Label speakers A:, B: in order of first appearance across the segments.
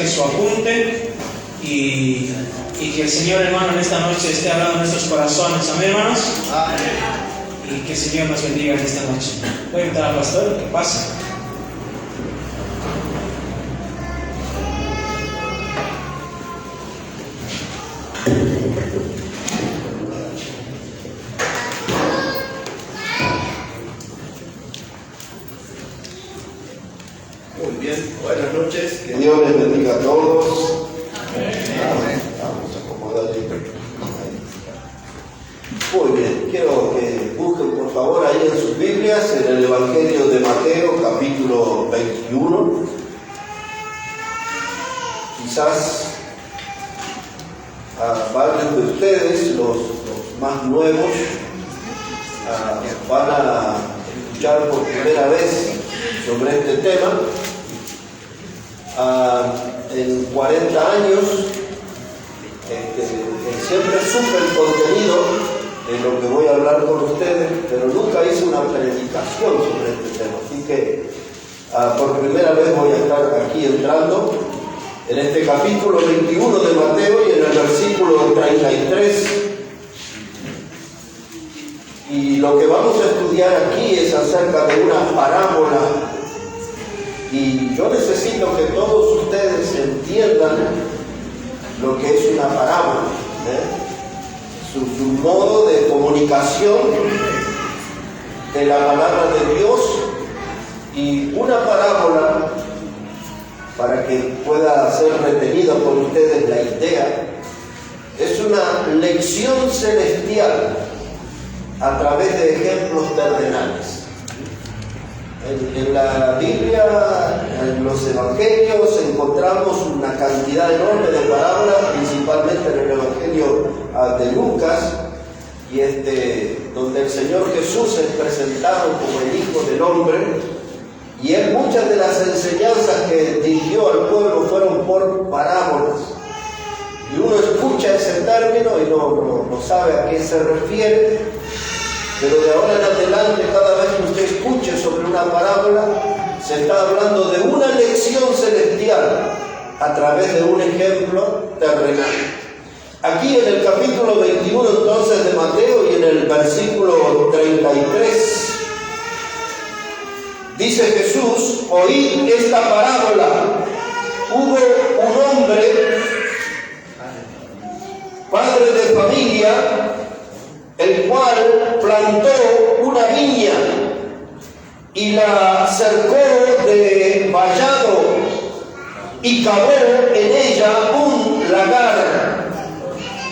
A: su apunte y que el Señor, hermano, en esta noche esté hablando en nuestros corazones. Amén, hermanos. Y que el Señor nos bendiga en esta noche. Voy a invitar al pastor que pase.
B: Muy bien, buenas noches, que Dios les bendiga a todos. Amén. Vamos a acomodarle. Muy bien, quiero que busquen por favor ahí en sus Biblias, en el Evangelio de Mateo, capítulo 21. Quizás varios de ustedes, los más nuevos, van a escuchar por primera vez sobre este tema. En 40 años siempre supe el contenido de lo que voy a hablar con ustedes, pero nunca hice una predicación sobre este tema, así que por primera vez voy a estar aquí entrando en este capítulo 21 de Mateo y en el versículo 33. Y lo que vamos a estudiar aquí es acerca de una parábola. Y yo necesito que todos ustedes entiendan lo que es una parábola, su modo de comunicación de la palabra de Dios. Y una parábola, para que pueda ser retenida por ustedes la idea, es una lección celestial a través de ejemplos terrenales. En la Biblia, en los Evangelios, encontramos una cantidad enorme de parábolas, principalmente en el Evangelio de Lucas, y donde el Señor Jesús es presentado como el Hijo del Hombre, y muchas de las enseñanzas que dirigió al pueblo fueron por parábolas. Y uno escucha ese término y no sabe a qué se refiere. Pero de ahora en adelante, cada vez que usted escuche sobre una parábola, se está hablando de una lección celestial a través de un ejemplo terrenal. Aquí en el capítulo 21 entonces de Mateo y en el versículo 33, dice Jesús: oíd esta parábola. Hubo un hombre, padre de familia, el cual plantó una viña y la cercó de vallado y cavó en ella un lagar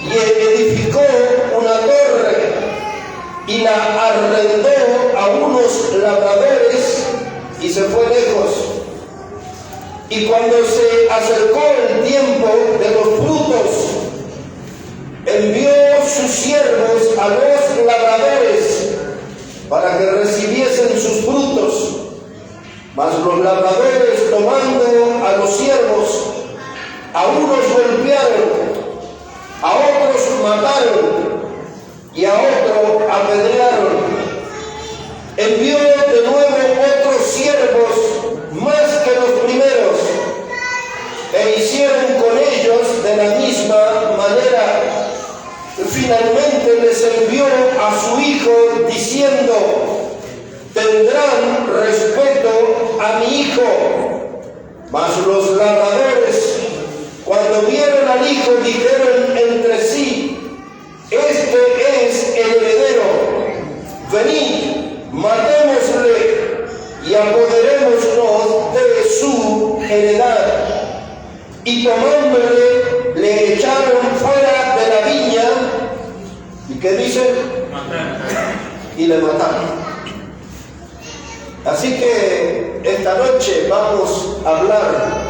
B: y edificó una torre y la arrendó a unos labradores y se fue lejos. Y cuando se acercó el tiempo de los frutos, envió sus siervos a los labradores para que recibiesen sus frutos. Mas los labradores, tomando a los siervos, a unos golpearon, a otros mataron y a otros apedrearon. Envió de nuevo otros siervos más que los primeros, e hicieron con ellos de la misma manera. Finalmente les envió a su hijo diciendo: tendrán respeto a mi hijo. Mas los labradores, cuando vieron al hijo, dijeron entre sí: este es el heredero, venid, matémosle y apoderémonos de su heredad. Y tomándole, le echaron fuera de la viña. ¿Y qué dicen? Y le mataron. Así que esta noche vamos a hablar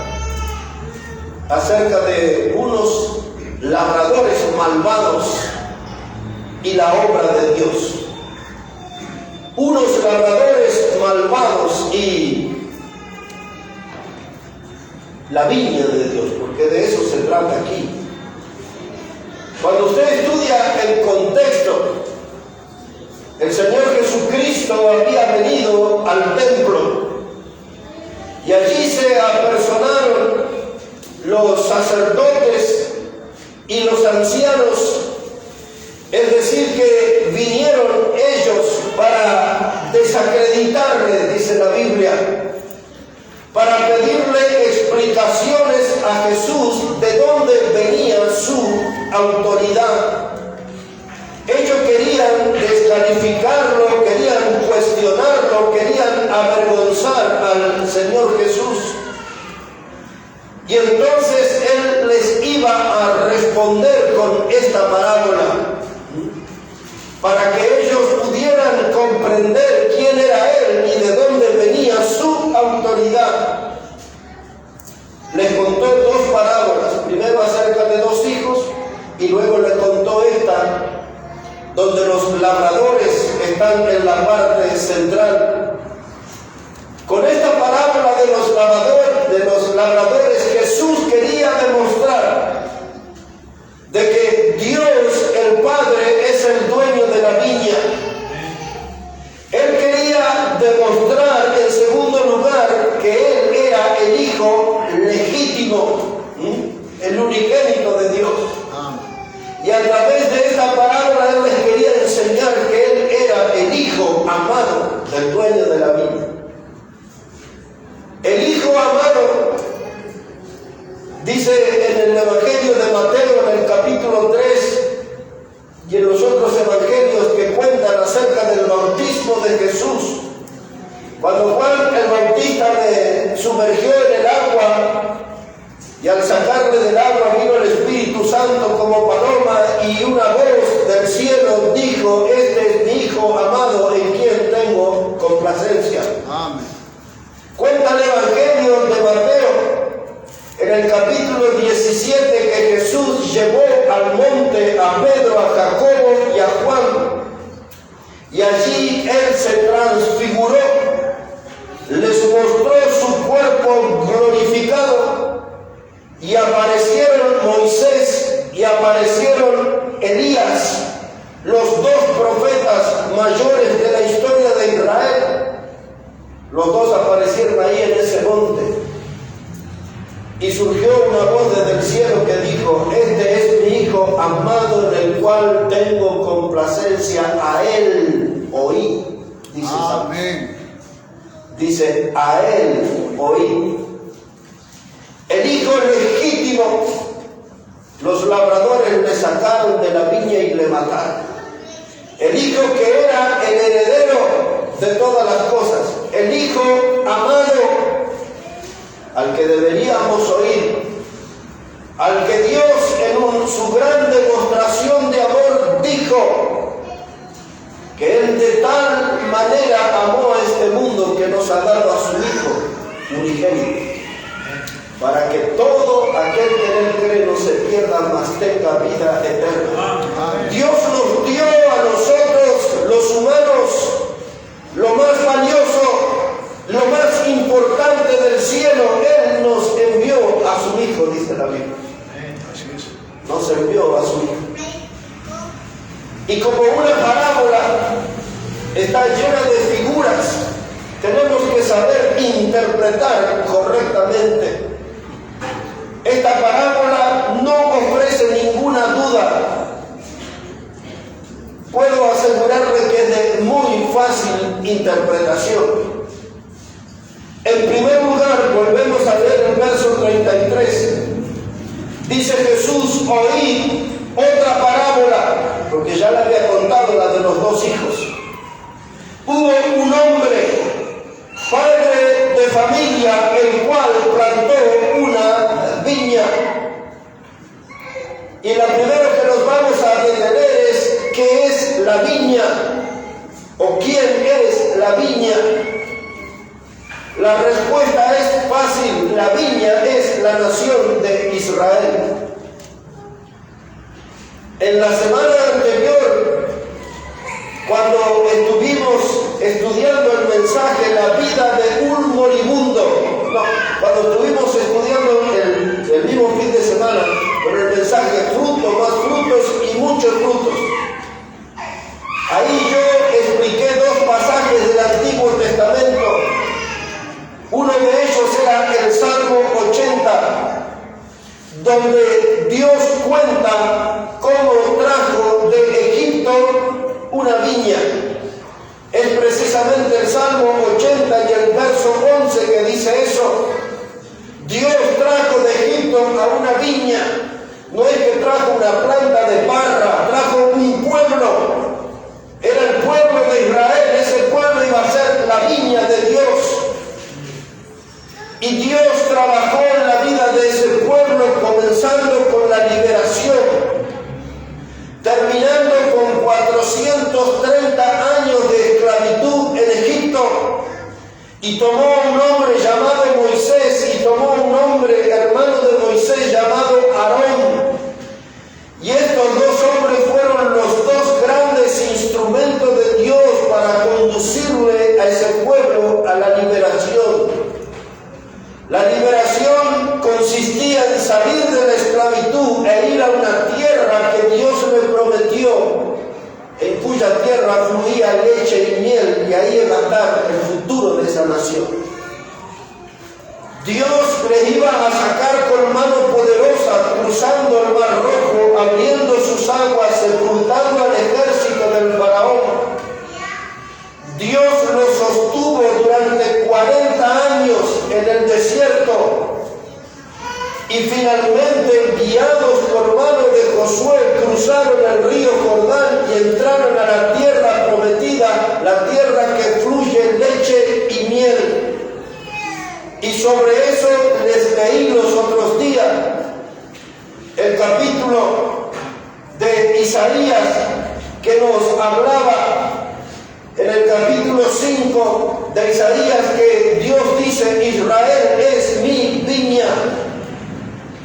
B: acerca de unos labradores malvados y la obra de Dios. Unos labradores malvados y la viña de Dios, porque de eso se trata aquí. Cuando usted estudia el contexto, el Señor Jesucristo había venido al templo y allí se apersonaron los sacerdotes y los ancianos, es decir, que vinieron ellos para desacreditarle, dice la Biblia, para pedirle explicaciones a Jesús de dónde venía su autoridad. Ellos querían descalificarlo, querían cuestionarlo, querían avergonzar al Señor Jesús. Y entonces Él les iba a responder con esta parábola, para que ellos pudieran comprender quién era Él y de dónde venía su autoridad. Les contó dos parábolas, primero acerca de dos hijos y luego les contó esta, donde los labradores están en la parte central. Con esta parábola de los labradores, Jesús quería demostrar de que Dios, el Padre, es el dueño de la viña. Él quería demostrar, en segundo lugar, que Él era el Hijo legítimo, el unigénito de Dios. Y a través de esta parábola Él les quería enseñar que Él era el Hijo amado del dueño de la viña. El Hijo amado, dice en el Evangelio de Mateo, en el capítulo 3, y en los otros evangelios que cuentan acerca del bautismo de Jesús, cuando Juan el Bautista le sumergió en el agua, y al sacarle del agua vino el Espíritu Santo como paloma, y una voz del cielo dijo: este es mi Hijo amado, en quien tengo complacencia. Amén. Cuenta el Evangelio de Mateo, en el capítulo 17, que Jesús llevó al monte a Pedro, a Jacobo y a Juan, y allí Él se transfiguró, les mostró su cuerpo glorificado, y aparecieron Moisés y aparecieron Elías, los dos profetas mayores de la historia de Israel. Los dos aparecieron ahí en ese monte. Y surgió una voz desde el cielo que dijo: este es mi Hijo amado, en el cual tengo complacencia, a Él oí. Dice, amén. Dice: a Él oí. El Hijo legítimo, los labradores le sacaron de la viña y le mataron. El Hijo que era el heredero de todas las cosas, el Hijo amado, al que deberíamos oír, al que Dios en su gran demostración de amor dijo que Él de tal manera amó a este mundo que nos ha dado a su Hijo unigénito, para que todo aquel que en Él cree no se pierda, mas tenga vida eterna. Dios nos dio a nosotros, los humanos, lo más valioso, lo más importante del cielo. Él nos envió a su Hijo, dice la Biblia. Nos envió a su Hijo. Y como una parábola está llena de figuras, tenemos que saber interpretar correctamente. Esta parábola no ofrece ninguna duda. Puedo asegurarle que es de muy fácil interpretación. En primer lugar, volvemos a leer el verso 33. Dice Jesús: oí otra parábola, porque ya le había contado la de los dos hijos. Hubo un hombre, padre de familia, el cual plantó una viña. Y la primera que nos vamos a detener es: ¿qué es la viña? ¿O quién es la viña? La respuesta es fácil: la viña es la nación de Israel. En la semana anterior, cuando estuvimos estudiando el mensaje La vida de un moribundo, cuando estuvimos estudiando el mismo fin de semana con el mensaje frutos, más frutos y muchos frutos, ahí yo expliqué dos pasajes del Antiguo Testamento. Uno de ellos era el Salmo 80, No es que trajo una planta de parra, trajo un pueblo. Era el pueblo de Israel, ese pueblo iba a ser la viña de Dios. Y Dios trabajó en la vida de ese pueblo, comenzando con la liberación, terminando con 430 años de esclavitud en Egipto. Y tomó un hombre llamado Moisés, y tomó un hombre hermano de Moisés llamado Aarón. Y estos dos hombres fueron los dos grandes instrumentos de Dios para conducirle a ese pueblo a la liberación. La liberación consistía en salir de la esclavitud e ir a una tierra que Dios le prometió, en cuya tierra fluía leche y miel, y ahí iba a estar el futuro de esa nación. Dios les iba a sacar con mano poderosa, cruzando el Mar Rojo, abriendo sus aguas, sepultando al ejército del faraón. Dios los sostuvo durante 40 años en el desierto, y finalmente, guiados por mano de Josué, cruzaron el río Jordán y entraron a la tierra prometida, la tierra que fluye leche y miel. Y sobre eso les leí los otros días el capítulo de Isaías, que nos hablaba en el capítulo 5 de Isaías, que Dios dice: Israel es mi viña.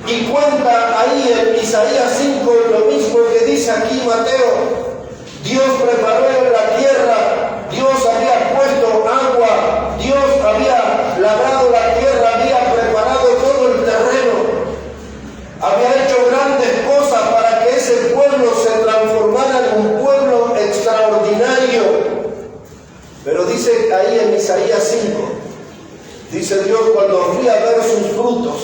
B: Y cuenta ahí en Isaías 5 lo mismo que dice aquí Mateo. Dios preparó la tierra, Dios había puesto agua, Dios había labrado la tierra, había preparado todo el terreno, había hecho grandes cosas para que ese pueblo se transformara en un pueblo extraordinario. Pero dice ahí en Isaías 5, dice Dios: cuando fui a ver sus frutos,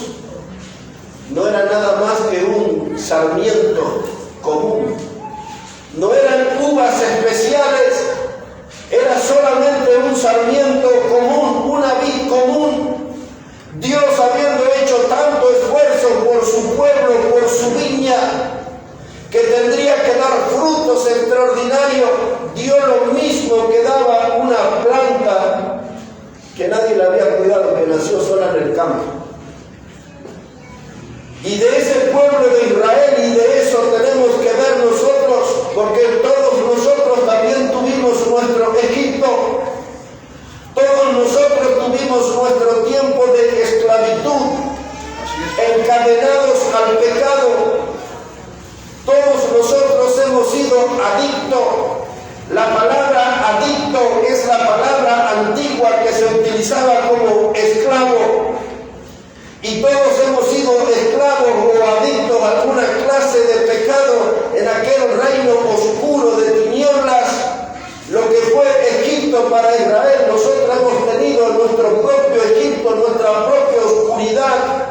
B: no era nada más que un sarmiento común. No eran uvas especiales, era solamente un sarmiento común, una vid común. Dios, habiendo hecho tanto esfuerzo por su pueblo, por su viña, que tendría que dar frutos extraordinarios, dio lo mismo que daba una planta que nadie le había cuidado, que nació sola en el campo. Y de ese pueblo de Israel, y de eso tenemos que ver nosotros, porque todos nosotros también tuvimos nuestro Egipto, todos nosotros tuvimos nuestro tiempo de esclavitud, encadenados al pecado. Todos nosotros hemos sido adictos. La palabra adicto es la palabra antigua que se utilizaba como esclavo. Y todos hemos sido esclavos o adictos a alguna clase de pecado en aquel reino oscuro de tinieblas. Lo que fue Egipto para Israel, nosotros hemos tenido nuestro propio Egipto, nuestra propia oscuridad.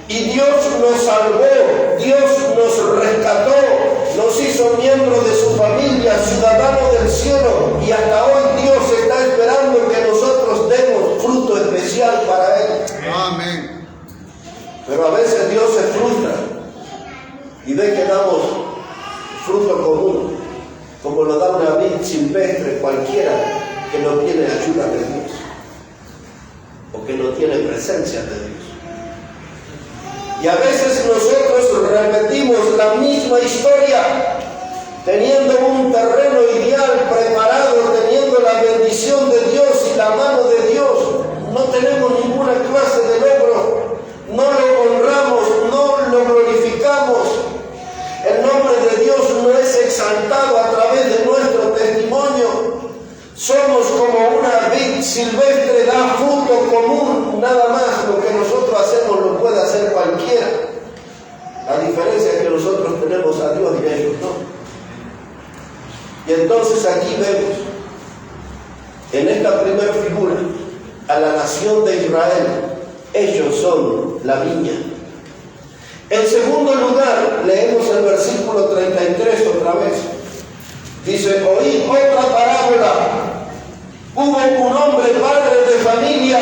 B: Y Dios nos salvó, Dios nos rescató, nos hizo miembros de su familia, ciudadanos del cielo. Y hasta hoy Dios está esperando que nosotros demos fruto especial para Él.
C: Amén.
B: Pero a veces Dios se frustra y ve que damos fruto común, como lo da una vid silvestre cualquiera que no tiene ayuda de Dios o que no tiene presencia de Dios. Y a veces nosotros repetimos la misma historia, teniendo un terreno ideal preparado, teniendo la bendición de Dios y la mano de Dios. No tenemos ninguna clase de logro, no lo honramos, no lo glorificamos. El nombre de Dios no es exaltado a través de nuestro testimonio. Somos como una vid silvestre, da fruto común, nada más. Lo que nosotros hacemos lo puede hacer cualquiera. La diferencia es que nosotros tenemos a Dios y ellos no. Y entonces aquí vemos en esta primera figura a la nación de Israel. Ellos son la viña. En segundo lugar, leemos el versículo 33 otra vez. Dice: oíd otra parábola. Hubo un hombre padre de familia,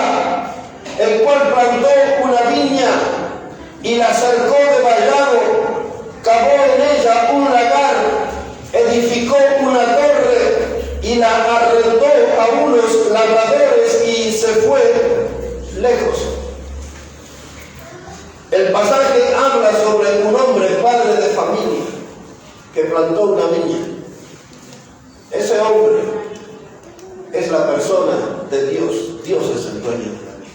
B: el cual plantó una viña y la cercó de vallado edificó una torre y la arrendó a unos labradores y se fue lejos. El pasaje habla sobre un hombre, padre de familia, que plantó una viña. Ese hombre es la persona de Dios. Dios es el dueño de la viña.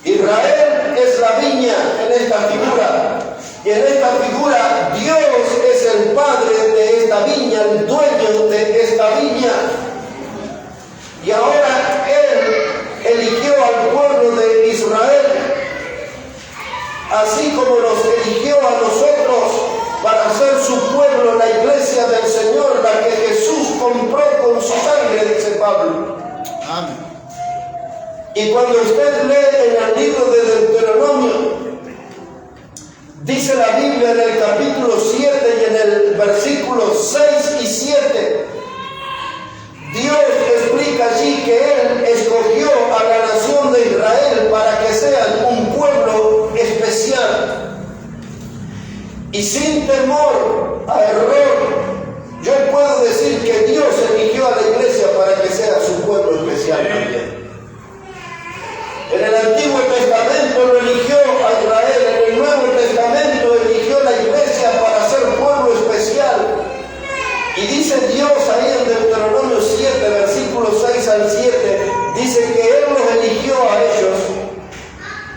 B: Israel es la viña en esta figura. Y en esta figura Dios es el padre de esta viña, el dueño de esta viña. Y ahora Él eligió al pueblo de Israel, así como nos eligió a nosotros para ser su pueblo, la iglesia del Señor, la que Jesús compró con su sangre, dice Pablo.
C: Amén.
B: Y cuando usted lee en el libro de Deuteronomio, dice la Biblia en el capítulo 7 y en el versículo 6 y 7, Dios explica allí que Él escogió a la nación de Israel para que sean un pueblo especial. Y sin temor a error, yo puedo decir que Dios eligió a la iglesia para que sea su pueblo especial también. En el Antiguo Testamento lo eligió a Israel, en el Nuevo Testamento eligió a la iglesia para ser pueblo especial. Y dice Dios ahí en Deuteronomio 7, versículos 6 al 7, dice que Él los eligió a ellos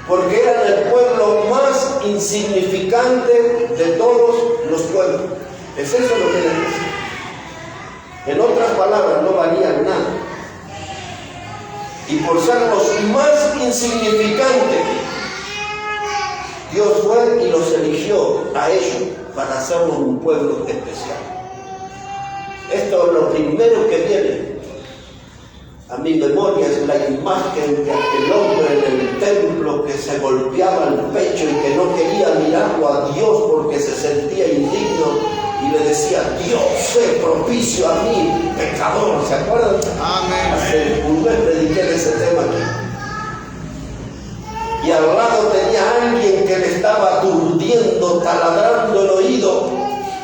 B: porque eran el pueblo más insignificante de todos los pueblos. Es eso lo que le dice. En otras palabras, no valían nada. Y por ser los más insignificantes, Dios fue y los eligió a ellos para hacerlos un pueblo especial. Esto es lo primero que viene a mi memoria, es la imagen de aquel hombre en el templo que se golpeaba el pecho y que no quería mirarlo a Dios porque se sentía indigno y le decía: Dios, sé propicio a mí, pecador. ¿Se acuerdan?
C: Amén.
B: Hace un mes prediqué de ese tema aquí. Y al lado tenía alguien que le estaba aturdiendo, taladrando el oído,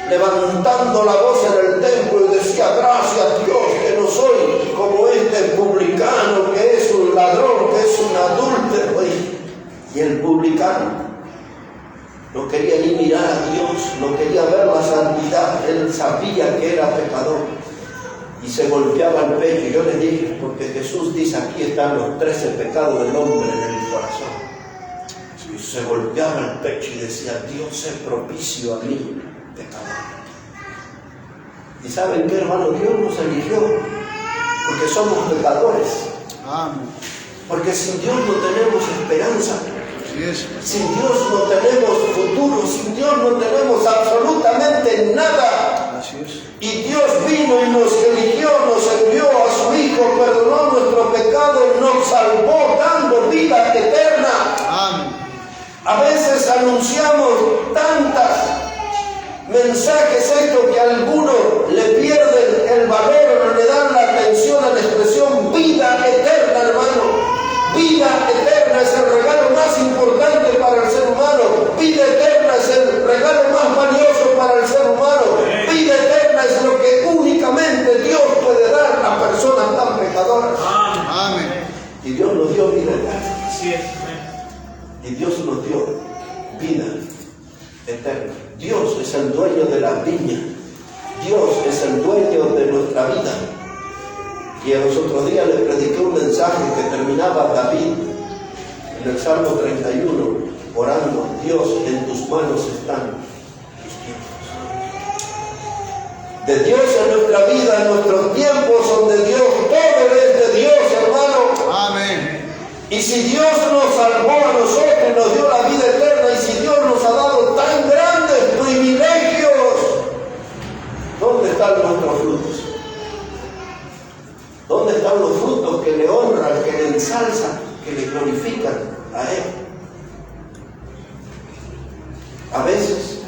B: levantando la voz en el templo y decía: gracias Dios que no soy como este publicano que es un ladrón, que es un adúltero. Y el publicano no quería ni mirar a Dios, no quería ver la santidad, él sabía que era pecador y se golpeaba el pecho. Y yo le dije, porque Jesús dice: aquí están los 13 pecados del hombre en el corazón. Y se golpeaba el pecho y decía: Dios, sé propicio a mí, pecador. ¿Y saben qué, hermano? Dios nos eligió porque somos pecadores.
C: Amén.
B: Porque sin Dios no tenemos esperanza.
C: Así es.
B: Sin Dios no tenemos futuro. Sin Dios no tenemos absolutamente nada.
C: Así es.
B: Y Dios vino y nos eligió, nos envió a su Hijo, perdonó nuestro pecado, nos salvó dando vida eterna.
C: Amén.
B: A veces anunciamos tantas mensajes estos que a algunos le pierden el valor, no le dan la atención a la expresión vida eterna, hermano. Vida eterna es el regalo más importante para el ser humano. Vida eterna es el regalo más valioso para el ser humano. Vida eterna es lo que únicamente Dios puede dar a personas tan pecadoras.
C: Amén.
B: Y Dios nos dio vida eterna.
A: Así es.
B: Y Dios nos dio vida eterna. Dios es el dueño de la viña. Dios es el dueño de nuestra vida. Y a los otros días le prediqué un mensaje que terminaba David en el Salmo 31, orando: Dios, en tus manos están tus tiempos. De Dios en nuestra vida, en nuestros tiempos son de Dios, todo es de Dios, hermano.
C: Amén.
B: Y si Dios nos salvó a nosotros, nos dio la vida eterna, y si Dios nos ha dado tan grandes privilegios, ¿dónde están nuestros frutos? ¿Dónde están los frutos que le honran, que le ensalzan, que le glorifican a Él? A veces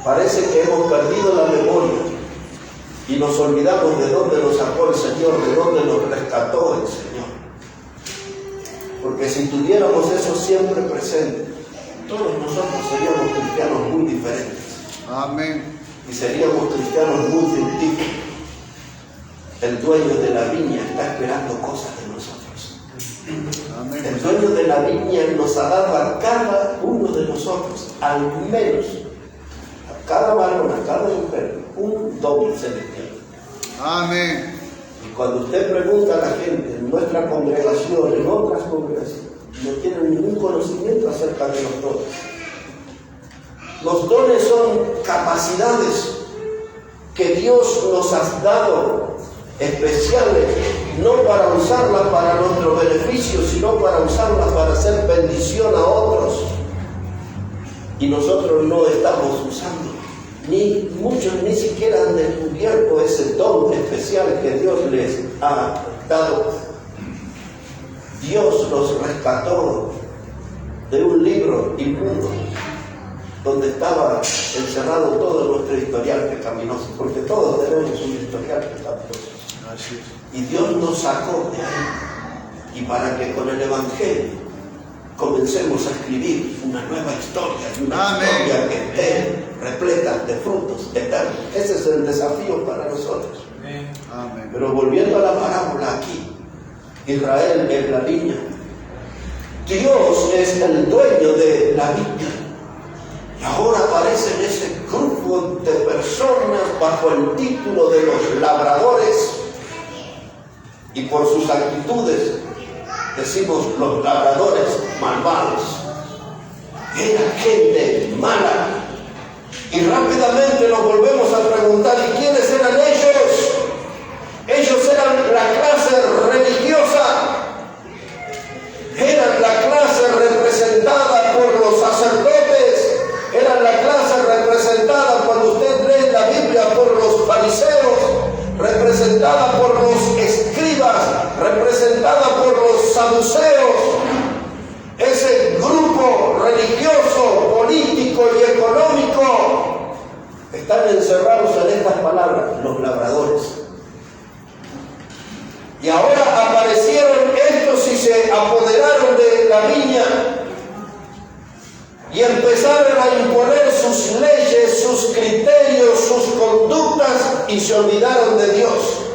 B: parece que hemos perdido la memoria y nos olvidamos de dónde nos sacó el Señor, de dónde nos rescató el Señor. Porque si tuviéramos eso siempre presente, todos nosotros seríamos cristianos muy diferentes.
C: Amén.
B: y seríamos cristianos muy primitivos. El dueño de la viña está esperando cosas de nosotros.
C: Amén.
B: El dueño de la viña nos ha dado a cada uno de nosotros, al menos, a cada varón, a cada mujer, un don celestial.
C: Amén.
B: Y cuando usted pregunta a la gente en nuestra congregación, en otras congregaciones, no tienen ningún conocimiento acerca de los dones. Los dones son capacidades que Dios nos ha dado especiales, no para usarlas para nuestro beneficio, sino para usarlas para hacer bendición a otros. Y nosotros no estamos usando, ni muchos ni siquiera han descubierto ese don especial que Dios les ha dado. Dios nos rescató de un libro inmundo donde estaba encerrado todo nuestro historial pecaminoso, porque todos tenemos un historial pecaminoso.
C: Así es.
B: Y Dios nos sacó de ahí. Y para que con el Evangelio comencemos a escribir una nueva historia, una
C: Amén.
B: historia que esté repleta de frutos eternos. Ese es el desafío para nosotros.
C: Amén.
B: Pero volviendo a la parábola aquí, Israel es la viña. Dios es el dueño de la viña. Y ahora aparecen ese grupo de personas bajo el título de los labradores. Y por sus actitudes decimos los labradores malvados. Era gente mala. Y rápidamente nos volvemos a preguntar, ¿y quiénes eran ellos? Ellos eran la clase religiosa. Eran la clase representada por los sacerdotes. Eran la clase representada, cuando usted lee la Biblia, por los fariseos, representada por los escribas, representada por los saduceos. Ese grupo religioso, político y económico están encerrados en estas palabras, los labradores. Y ahora aparecieron estos y se apoderaron de la viña y empezaron a imponer sus leyes, sus criterios, sus conductas y se olvidaron de Dios.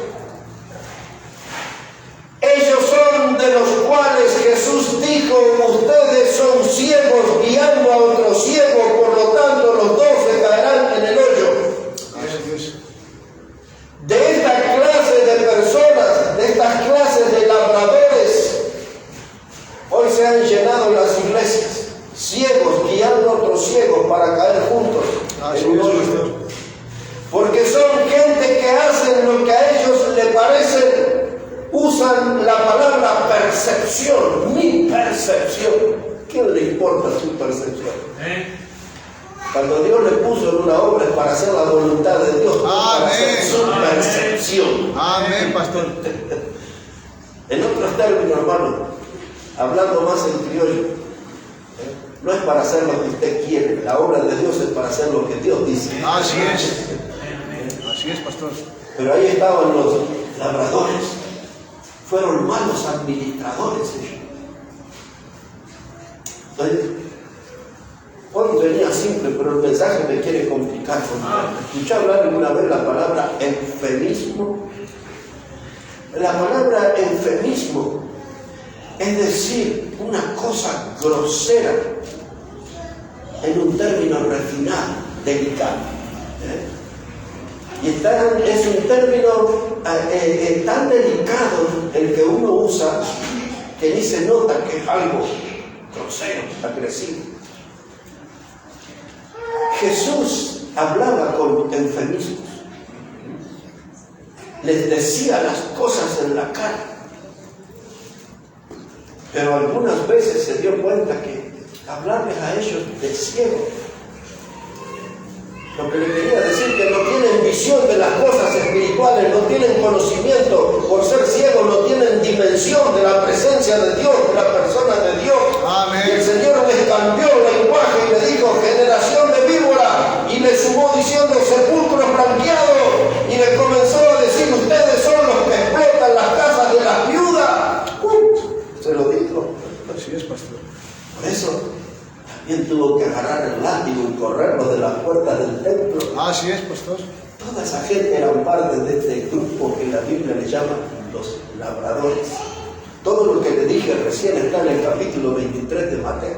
B: Ellos son de los cuales Jesús dijo, ustedes son ciegos guiando a otro ciego, por lo tanto los dos se caerán en el hoyo.
C: Así es.
B: De esta clase de personas, de estas clases de labradores, hoy se han llenado las iglesias, ciegos guiando a otros ciegos para caer juntos en un hoyo. Porque son gente que hacen lo que a ellos les parece, usan la palabra percepción, mi percepción. ¿Quién le importa su percepción? Cuando Dios le puso en una obra es para hacer la voluntad de Dios, para hacer su percepción.
C: Amén, pastor.
B: En otros términos, hermano, hablando más en criollo, no es para hacer lo que usted quiere, la obra de Dios es para hacer lo que Dios dice.
C: Así es. Así es, pastor.
B: Pero ahí estaban los labradores, fueron malos administradores ellos. Entonces, hoy venía simple, pero el mensaje me quiere complicar. ¿Escuché hablar alguna vez la palabra eufemismo? La palabra eufemismo es decir una cosa grosera en un término refinado, delicado. Y es un término tan delicado el que uno usa que ni se nota que es algo grosero, agresivo. Jesús hablaba con eufemismos, les decía las cosas en la cara, pero algunas veces se dio cuenta que hablarles a ellos de ciego, lo que le quería decir que no tienen visión de las cosas espirituales, no tienen conocimiento, por ser ciegos no tienen dimensión de la presencia de Dios, de la persona de Dios.
C: Amén.
B: Y el Señor les cambió el lenguaje y le dijo generación de víbora, y le sumó diciendo sepulcros blanqueados, y le comenzó a decir ustedes son los que explotan las casas de las viudas. Se lo dijo.
C: Así es, pastor.
B: Por eso también tuvo que agarrar el látigo y correrlo de las puertas del templo.
C: Así es, pastor.
B: Toda esa gente eran parte de este grupo que la Biblia le llama los labradores. Todo lo que le dije recién está en el capítulo 23 de Mateo.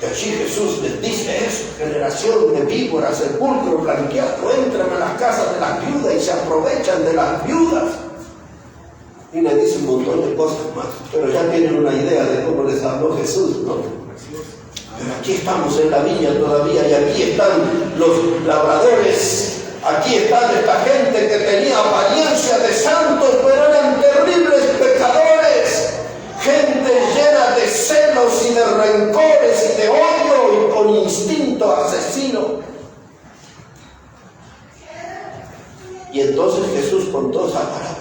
B: Y allí Jesús les dice eso: generación de víboras, sepulcro blanqueado, entran a las casas de las viudas y se aprovechan de las viudas. Y le dice un montón de cosas más, pero ya tienen una idea de cómo les habló Jesús, ¿no? Pero aquí estamos en la viña todavía, y aquí están los labradores, aquí están esta gente que tenía apariencia de santos, pero eran terribles pecadores, gente llena de celos y de rencores y de odio y con instinto asesino. Y entonces Jesús contó esa parábola,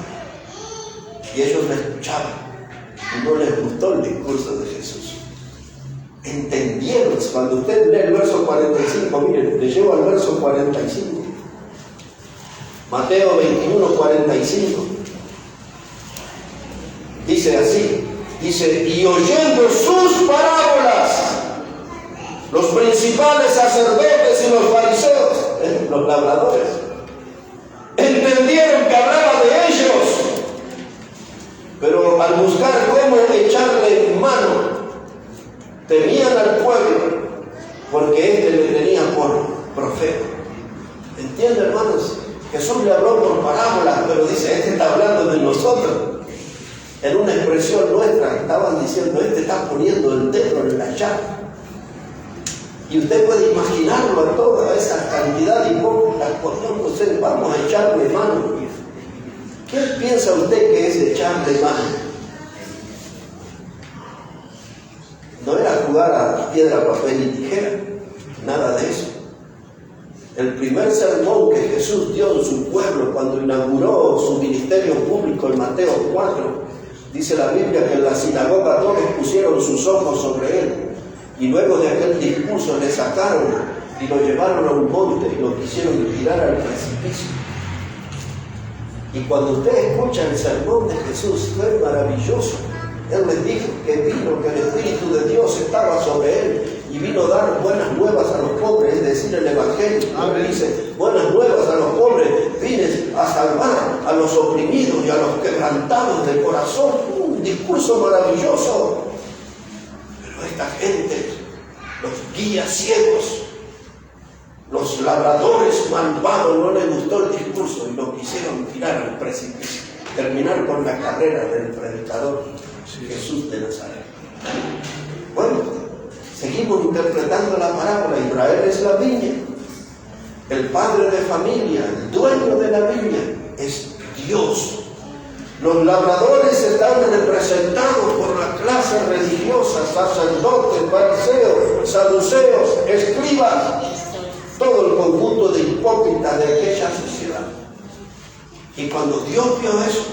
B: y ellos la escuchaban, y no les gustó el discurso de Jesús. Entendieron. Cuando usted lee el verso 45, miren, le llevo al verso 45. Mateo 21, 45. Dice así, dice: y oyendo sus parábolas, los principales sacerdotes y los fariseos, los labradores, entendieron que hablaba de ellos, pero al buscar cómo echarle mano, temían al pueblo, porque éste le tenía por profeta. ¿Entienden, hermanos? Jesús le habló por parábolas, pero dice: este está hablando de nosotros. En una expresión nuestra estaban diciendo: este está poniendo el dedo en la llaga. Y usted puede imaginarlo a toda esa cantidad de hipócritas. Entonces vamos a echarle mano. ¿Qué piensa usted que es echarle mano? No era jugar a piedra, papel y tijera, nada de eso. El primer sermón que Jesús dio en su pueblo cuando inauguró su ministerio público en Mateo 4, dice la Biblia que en la sinagoga todos pusieron sus ojos sobre él, y luego de aquel discurso le sacaron y lo llevaron a un monte y lo quisieron tirar al precipicio. Y cuando usted escucha el sermón de Jesús, fue maravilloso. Él les dijo que vino, que el Espíritu de Dios estaba sobre él y vino a dar buenas nuevas a los pobres, es decir, el Evangelio. Él dice: buenas nuevas a los pobres, vine a salvar a los oprimidos y a los quebrantados de corazón. Un discurso maravilloso. Pero esta gente, los guías ciegos, los labradores malvados, no les gustó el discurso y lo quisieron tirar al precipicio, terminar con la carrera del predicador Jesús de Nazaret. Bueno, seguimos interpretando la parábola. Israel es la viña, el padre de familia, el dueño de la viña es Dios. Los labradores están representados por la clase religiosa: sacerdotes, fariseos, saduceos, escribas, todo el conjunto de hipócritas de aquella sociedad. Y cuando Dios vio eso,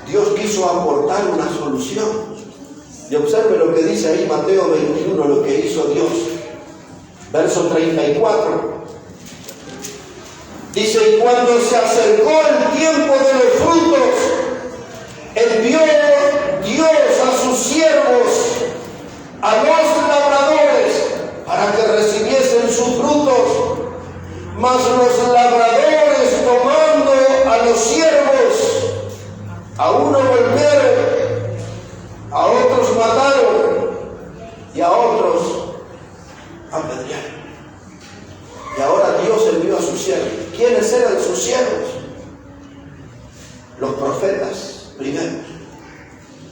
B: Dios quiso aportar una solución. Y observe lo que dice ahí Mateo 21, lo que hizo Dios. Verso 34. Dice: y cuando se acercó el tiempo de los frutos, envió Dios a sus siervos, a los labradores, para que recibiesen sus frutos. Mas los labradores, tomando a los siervos, a uno volvieron, a otros mataron y a otros apedrearon. Y ahora Dios envió a sus siervos. ¿Quiénes eran sus siervos? Los profetas primero,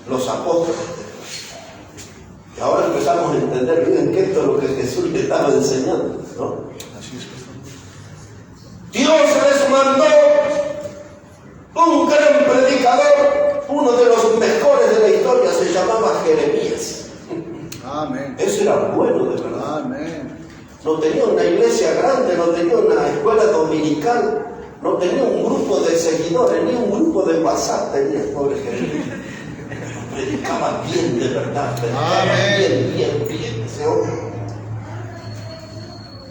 B: los apóstoles. Y ahora empezamos a entender bien que esto es lo que Jesús le estaba enseñando, ¿no?
C: Así es, pastor.
B: Dios les mandó un gran predicador, uno de los mejores de la historia, se llamaba Jeremías.
C: Amén.
B: Ese era bueno, de verdad.
C: Amén.
B: No tenía una iglesia grande, no tenía una escuela dominical, no tenía un grupo de seguidores, ni un grupo de WhatsApp tenía el pobre Jeremías. Pero predicaba bien, de verdad.
C: Amén.
B: Bien, ese hombre.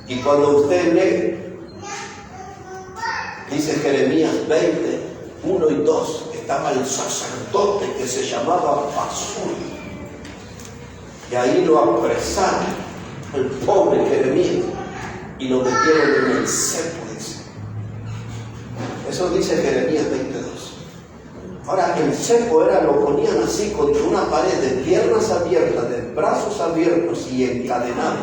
B: Y cuando usted lee, dice Jeremías 20, 1 y 2, estaba el sacerdote que se llamaba Pasur. Y ahí lo apresaron, el pobre Jeremías, y lo metieron en el cepo, dice. Eso dice Jeremías 22. Ahora, el cepo lo ponían así contra una pared, de piernas abiertas, de brazos abiertos y encadenado.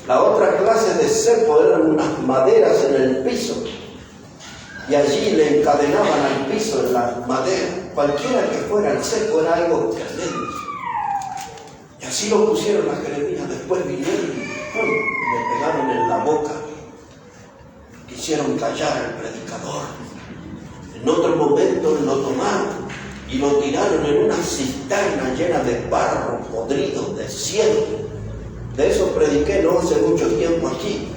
B: La otra clase de cepo eran unas maderas en el piso, y allí le encadenaban al piso en la madera. Cualquiera que fuera el cepo era algo tremendo. Y así lo pusieron a Jeremías. Después vinieron y le pegaron en la boca. Quisieron callar al predicador. En otro momento lo tomaron y lo tiraron en una cisterna llena de barro podrido, desierto. De eso prediqué no hace mucho tiempo aquí.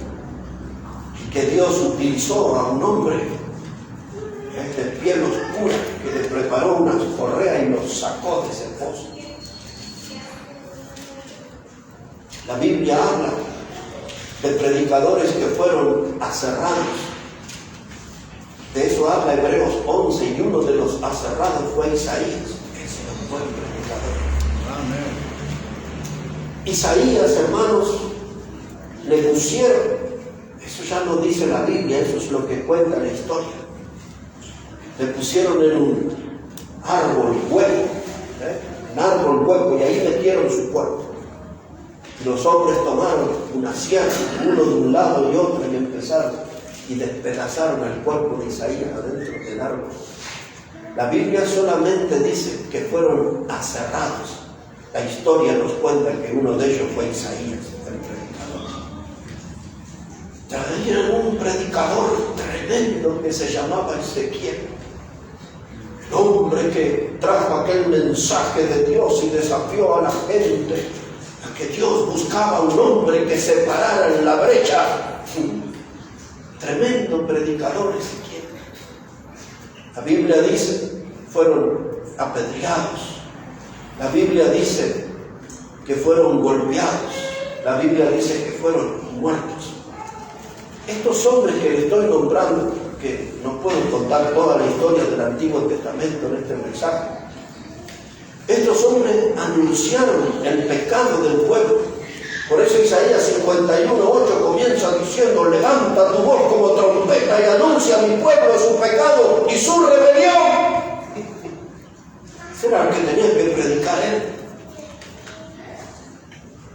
B: Que Dios utilizó a un hombre de piel oscura que le preparó unas correas y los sacó de ese pozo. La Biblia habla de predicadores que fueron aserrados. De eso habla Hebreos 11, y uno de los aserrados fue Isaías. Ese fue el predicador.
C: Amén.
B: Isaías, hermanos, le pusieron, eso ya no dice la Biblia, eso es lo que cuenta la historia. Le pusieron en un árbol hueco, y ahí metieron su cuerpo. Los hombres tomaron una sierra, uno de un lado y otro, y empezaron y despedazaron el cuerpo de Isaías adentro del árbol. La Biblia solamente dice que fueron aserrados. La historia nos cuenta que uno de ellos fue Isaías, el predicador. Traían un predicador tremendo que se llamaba Ezequiel. El hombre que trajo aquel mensaje de Dios y desafió a la gente a que Dios buscaba un hombre que se parara en la brecha. Tremendo predicador Ezequiel. La Biblia dice, fueron apedreados. La Biblia dice que fueron golpeados. La Biblia dice que fueron muertos. Estos hombres que le estoy nombrando, que no puedo contar toda la historia del Antiguo Testamento en este mensaje, estos hombres anunciaron el pecado del pueblo. Por eso Isaías 51:8 comienza diciendo: levanta tu voz como trompeta y anuncia a mi pueblo su pecado y su rebelión. Ese era lo que tenía que predicar él.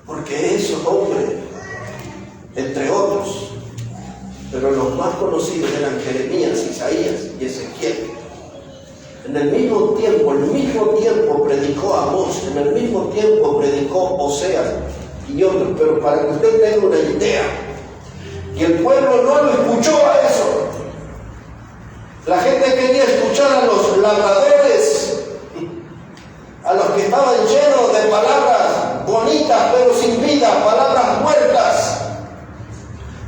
B: Porque esos hombres, entre otros, pero los más conocidos eran Jeremías, Isaías y Ezequiel. En el mismo tiempo predicó Amós, en el mismo tiempo predicó Oseas y otros, pero para que usted tenga una idea, y el pueblo no lo escuchó a eso. La gente quería escuchar a los labradores, a los que estaban llenos de palabras bonitas pero sin vida, palabras muertas.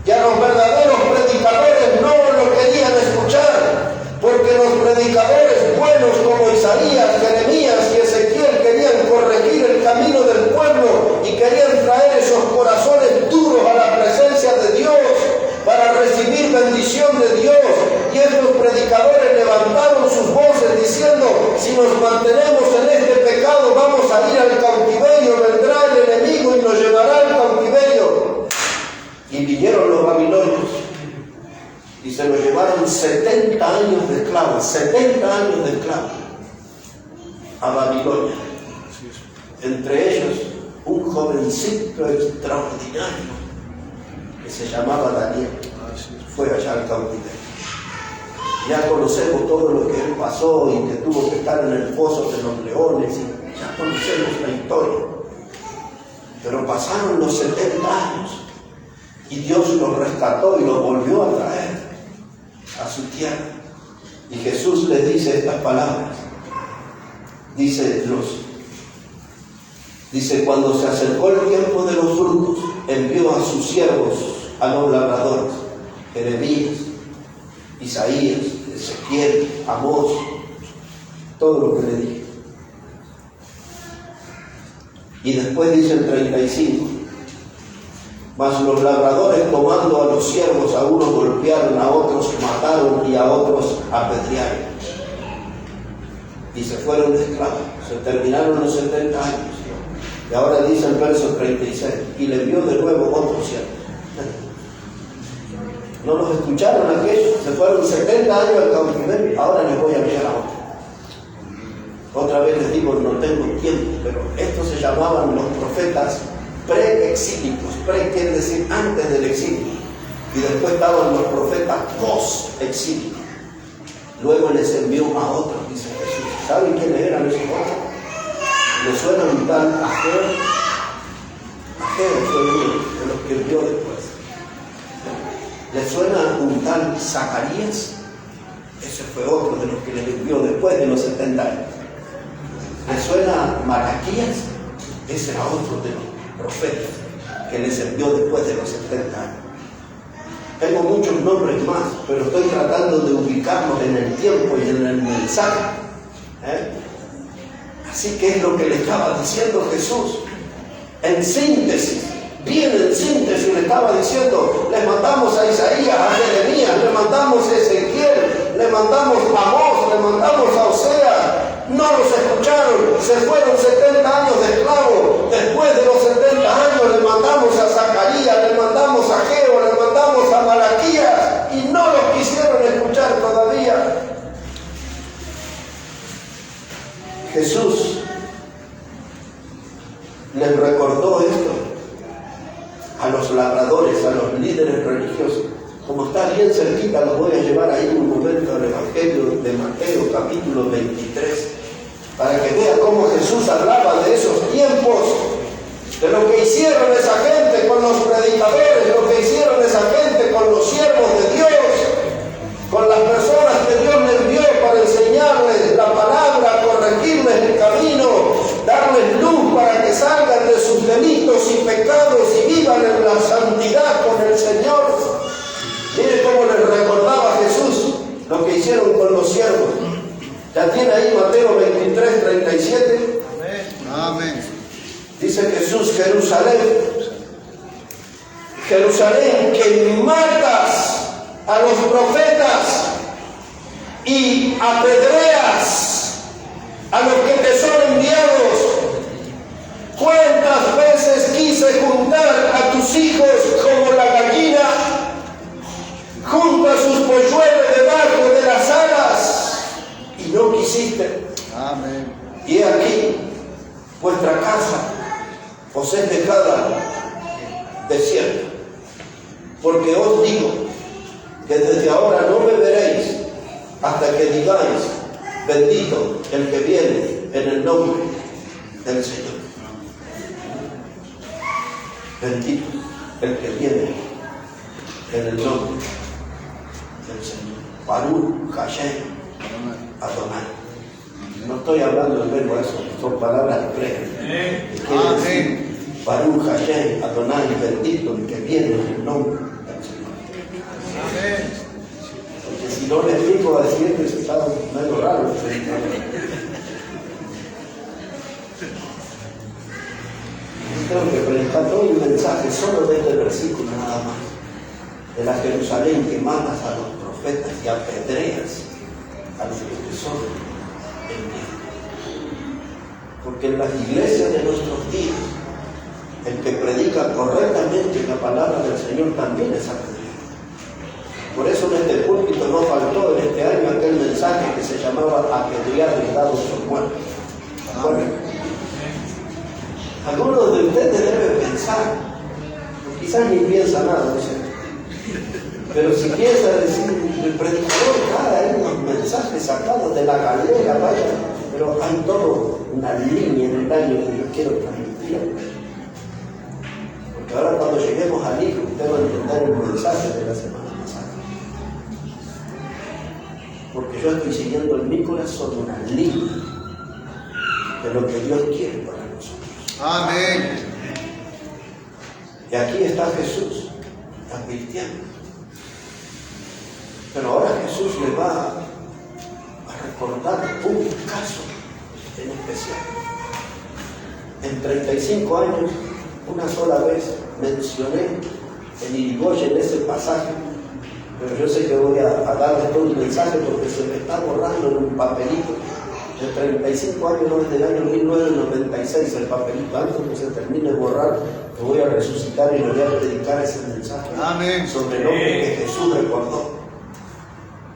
B: Y a los verdaderos predicadores no lo querían escuchar, porque los predicadores buenos como Isaías, Jeremías y Ezequiel querían corregir el camino del pueblo y querían traer esos corazones duros a la presencia de Dios para recibir bendición de Dios. Y estos predicadores levantaron sus voces diciendo: si nos mantenemos en este pecado vamos a ir al cautiverio, vendrá el enemigo y nos llevará al cautiverio. Y vinieron los babilonios y se los llevaron 70 años de esclavos, 70 años de esclavos a Babilonia. Entre ellos un jovencito extraordinario que se llamaba Daniel. Fue allá al cautiverio. Ya conocemos todo lo que él pasó y que tuvo que estar en el foso de los leones, y ya conocemos la historia. Pero pasaron los 70 años y Dios los rescató y los volvió a traer a su tierra. Y Jesús les dice estas palabras. Dice, cuando se acercó el tiempo de los frutos, envió a sus siervos, a los labradores, Jeremías, Isaías, Ezequiel, Amós, todo lo que le dije. Y después dice el 35, mas los labradores, tomando a los siervos, a unos golpearon, a otros mataron y a otros apedrearon. Y se fueron de esclavos. Se terminaron los 70 años. Y ahora dice el verso 36, y le envió de nuevo otro siervo. No los escucharon aquellos, se fueron 70 años al cautiverio, ahora les voy a enviar a otro. Otra vez les digo, no tengo tiempo, pero estos se llamaban los profetas pre-exílicos. Pre quiere decir antes del exilio. Y después estaban los profetas post-exilio. Luego les envió a otros, dice Jesús. ¿Saben quiénes eran esos otros? ¿Les suena un tal Ageo? Ageo fue uno de los que envió después. ¿Les suena un tal Zacarías? Ese fue otro de los que les envió después de los 70 años. ¿Les suena Malaquías? Ese era otro de los profetas que les envió después de los 70 años. Tengo muchos nombres más, pero estoy tratando de ubicarlos en el tiempo y en el mensaje. Así que es lo que le estaba diciendo Jesús. En síntesis, bien en síntesis le estaba diciendo, le mandamos a Isaías, a Jeremías, le mandamos a Ezequiel, le mandamos a Amós, le mandamos a Oseas. No los escucharon, se fueron 70 años de esclavo. Después de los 70 años le mandamos a Zacarías, le mandamos a Ageo, le mandamos a Malaquías y no los quisieron escuchar todavía. Jesús les recordó esto a los labradores, a los líderes religiosos. Como está bien cerquita, los voy a llevar ahí un momento al Evangelio de Mateo, capítulo 23, para que vean cómo Jesús hablaba de esos tiempos, de lo que hicieron esa gente con los predicadores, lo que hicieron esa gente con los siervos de Dios, con las personas que Dios les envió para enseñarles la palabra, corregirles el camino, darles luz para que salgan de sus delitos y pecados y vivan en la santidad con el Señor. Mire cómo les recordaba Jesús lo que hicieron con los siervos. Ya tiene ahí Mateo 23, 37.
C: Amén.
B: Dice Jesús, Jerusalén, Jerusalén, que matas a los profetas y apedreas a los que te son enviados. ¿Cuántas veces quise juntar a tus hijos como la gallina junta sus polluelos debajo de las alas? Y no quisiste.
C: Amén.
B: Y he aquí, vuestra casa os es dejada desierta. Porque os digo que desde ahora no me veréis hasta que digáis, bendito el que viene en el nombre del Señor. Bendito el que viene en el nombre del Señor. Baruch Hashem Adonai. No estoy hablando del verbo eso, son palabras hebreas.
C: Amén.
B: Baruch Hashem Adonai, bendito el que viene en el nombre del Señor.
C: Amén.
B: Porque si no le explico a decir que se está medio raro. Tengo que predicar todo un mensaje solo de este versículo nada más. De la Jerusalén que matas a los profetas y apedreas a los que te son enviados. Porque en las iglesias de nuestros días, el que predica correctamente la palabra del Señor también es apedreado. Por eso en este púlpito no faltó en este año aquel mensaje que se llamaba apedrear y dados por muertos. Algunos de ustedes deben pensar, quizás ni piensa nada, pero si piensa decir, el predicador cada unos mensajes sacados de la galera, vaya, pero hay todo una línea en el año que yo quiero transmitir. Porque ahora cuando lleguemos al hijo, usted va a entender el mensaje de la semana pasada. Porque yo estoy siguiendo en mi corazón una línea de lo que Dios quiere para nosotros.
C: Amén.
B: Y aquí está Jesús advirtiendo. Pero ahora Jesús le va a recordar un caso en especial. En 35 años, una sola vez mencioné en Irigoyen ese pasaje, pero yo sé que voy a darle todo el mensaje porque se me está borrando en un papelito de 35 años, no es del año 1996 el papelito, antes que se termine de borrar, te voy a resucitar y le voy a predicar ese mensaje.
C: Amén.
B: Sobre el hombre que Jesús recordó,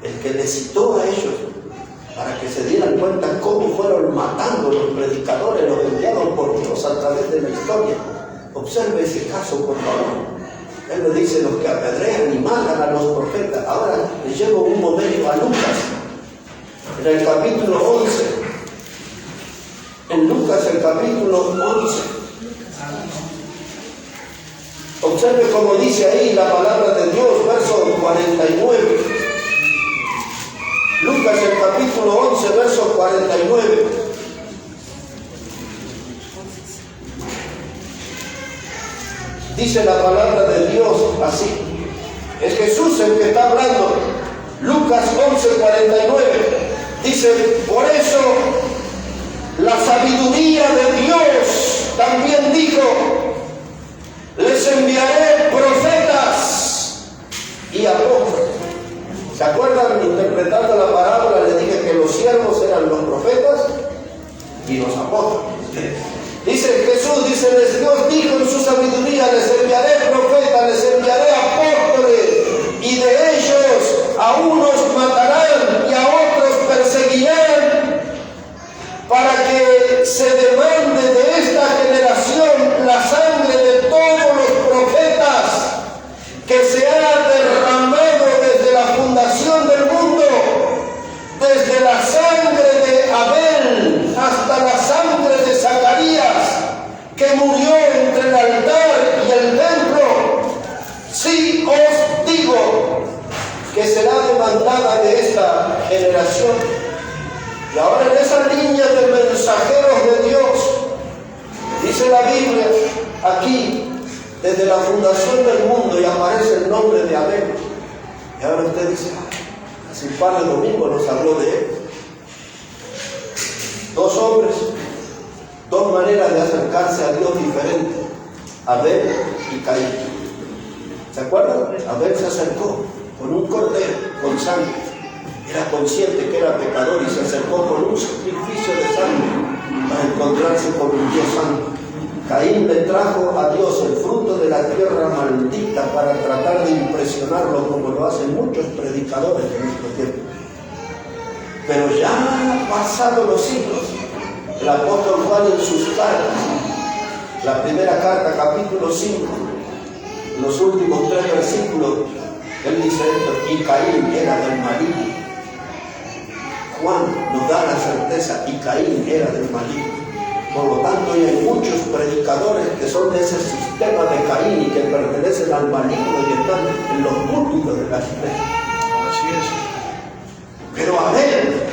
B: el que les citó a ellos para que se dieran cuenta cómo fueron matando los predicadores, los enviados por Dios a través de la historia. Observe ese caso, por favor. Él le dice: los que apedrean y matan a los profetas. Ahora le llevo un modelo a Lucas, en el capítulo 11. En Lucas, el capítulo 11. Observe cómo dice ahí la palabra de Dios, verso 49. Lucas, el capítulo 11, verso 49. Dice la palabra de Dios así. Es Jesús el que está hablando. Lucas 11, 49. Dice: por eso la sabiduría de Dios también dijo: les enviaré profetas y apóstoles. ¿Se acuerdan? Interpretando la parábola le dije que los siervos eran los profetas y los apóstoles. Dice Jesús, dice: Dios dijo en su sabiduría: les enviaré profetas, les enviaré apóstoles, y de ellos a unos matarán y a otros perseguirán, para que se demande de esta generación la sangre de todos los profetas que se ha derramado desde la fundación del mundo, desde la sangre de Abel hasta la sangre de Zacarías, que murió entre el altar y el templo. Sí os digo que será demandada de esta generación. Y ahora en esa línea de mensajeros de Dios, dice la Biblia aquí, desde la fundación del mundo, y aparece el nombre de Abel. Y ahora usted dice: hace un par de domingos nos habló de él. Dos hombres, dos maneras de acercarse a Dios diferentes: Abel y Caín. ¿Se acuerdan? Abel se acercó con un cordero, con sangre. Era consciente que era pecador y se acercó con un sacrificio de sangre para encontrarse con un Dios santo. Caín le trajo a Dios el fruto de la tierra maldita para tratar de impresionarlo, como lo hacen muchos predicadores de nuestro tiempo. Pero ya pasados los siglos, el apóstol Juan en sus cartas, la primera carta, capítulo 5, los últimos 3 versículos, él dice esto: y Caín era del maligno. Juan nos da la certeza: y Caín era del maligno. Por lo tanto, hay muchos predicadores que son de ese sistema de Caín y que pertenecen al maligno y están en los púlpitos de la iglesia.
C: Así es.
B: Pero Abel,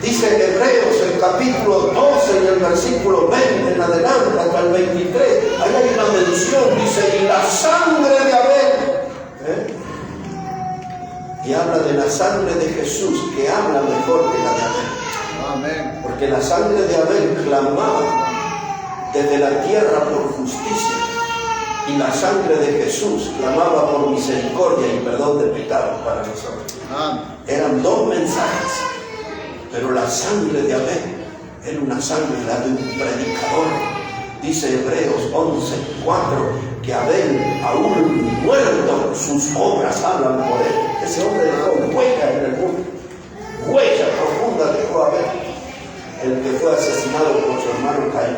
B: dice Hebreos, el capítulo 12 y el versículo 20 en adelante hasta el 23, ahí hay una mención, dice: y la sangre de Abel, y habla de la sangre de Jesús, que habla mejor que la de Abel.
C: Amén.
B: Porque la sangre de Abel clamaba desde la tierra por justicia, y la sangre de Jesús clamaba por misericordia y perdón de pecados para nosotros.
C: Amén.
B: Eran dos mensajes, pero la sangre de Abel era una sangre, la de un predicador. Dice Hebreos 11:4 que Abel, aún muerto, sus obras hablan por él. Ese hombre dejó huella en el mundo, huella profunda dejó Abel, el que fue asesinado por su hermano Caín.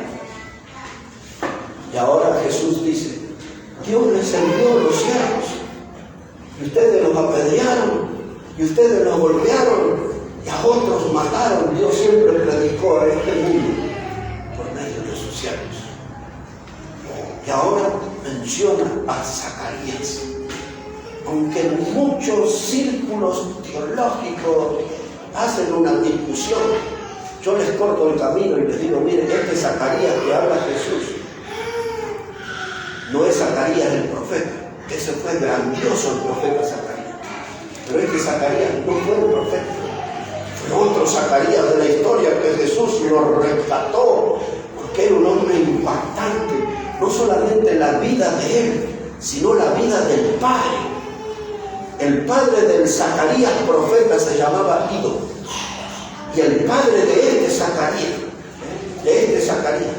B: Y ahora Jesús dice: Dios les envió los siervos, y ustedes los apedrearon, y ustedes los golpearon, y a otros mataron. Dios siempre predicó a este mundo por medio de sus siervos. Y ahora menciona a Zacarías. Aunque en muchos círculos teológicos hacen una discusión, yo les corto el camino y les digo: miren, este Zacarías que habla Jesús no es Zacarías el profeta. Ese fue grandioso el profeta Zacarías. Pero este Zacarías no fue el profeta. Fue otro Zacarías de la historia que Jesús lo rescató, porque era un hombre impactante, no solamente la vida de él, sino la vida del padre. El padre del Zacarías profeta se llamaba Ido, y el padre de este Zacarías,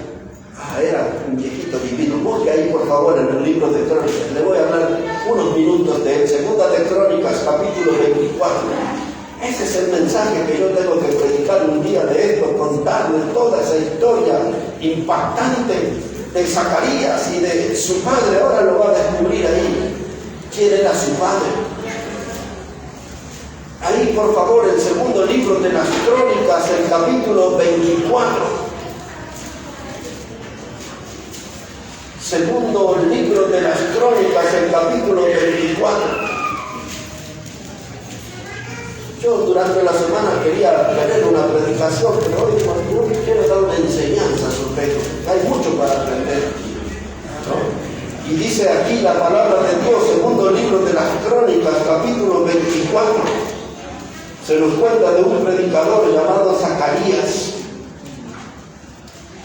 B: era un viejito divino. Busque ahí por favor en el libro de Crónicas, le voy a hablar unos minutos de él. Segunda de Crónicas, capítulo 24. Ese es el mensaje que yo tengo que predicar un día de esto, contarles toda esa historia impactante de Zacarías y de su padre. Ahora lo va a descubrir ahí. ¿Quién era su padre? Ahí por favor, el segundo libro de las Crónicas, el capítulo 24. Segundo libro de las Crónicas, el capítulo 24. Yo durante la semana quería tener una predicación, pero hoy quiero dar una enseñanza sobre esto. Hay mucho para aprender, ¿no? Y dice aquí la palabra de Dios, segundo libro de las Crónicas, capítulo 24. Se nos cuenta de un predicador llamado Zacarías.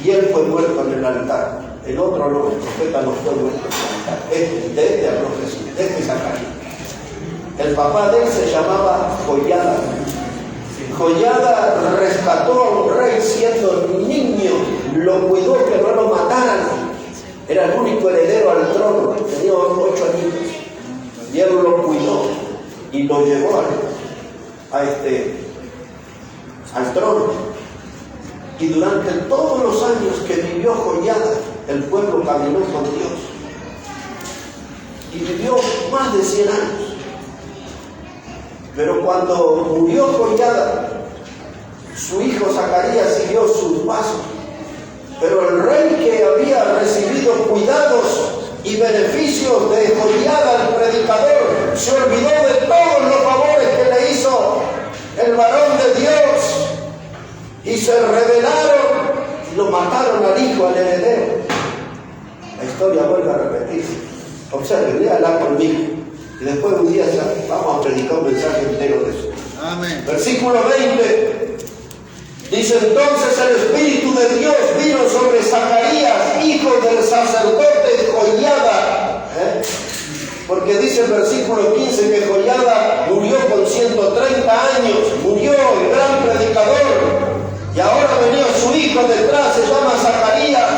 B: Y él fue muerto en el altar. El otro no, el profeta no fue muerto en el altar. De este habló Jesús, de este Zacarías. El papá de él se llamaba Joiada. Joiada rescató a un rey siendo niño, lo cuidó que no lo mataran. Era el único heredero al trono, tenía 8 años. Y él lo cuidó y lo llevó al trono. Y durante todos los años que vivió Joiada, el pueblo caminó con Dios. Y vivió más de 100 años. Pero cuando murió Joiada, su hijo Zacarías siguió sus pasos. Pero el rey que había recibido cuidados y beneficios de Joiada, el predicador, se olvidó de todos los favores que le hizo el varón de Dios. Y se rebelaron y lo mataron al hijo, al heredero. La historia vuelve a repetirse. Observen, léala conmigo. Y después un día vamos a predicar un mensaje entero de eso.
C: Amén.
B: Versículo 20. Dice: entonces el Espíritu de Dios vino sobre Zacarías, hijo del sacerdote Joiada. Porque dice el versículo 15 que Joiada murió con 130 años. Murió el gran predicador. Y ahora venía su hijo detrás, se llama Zacarías,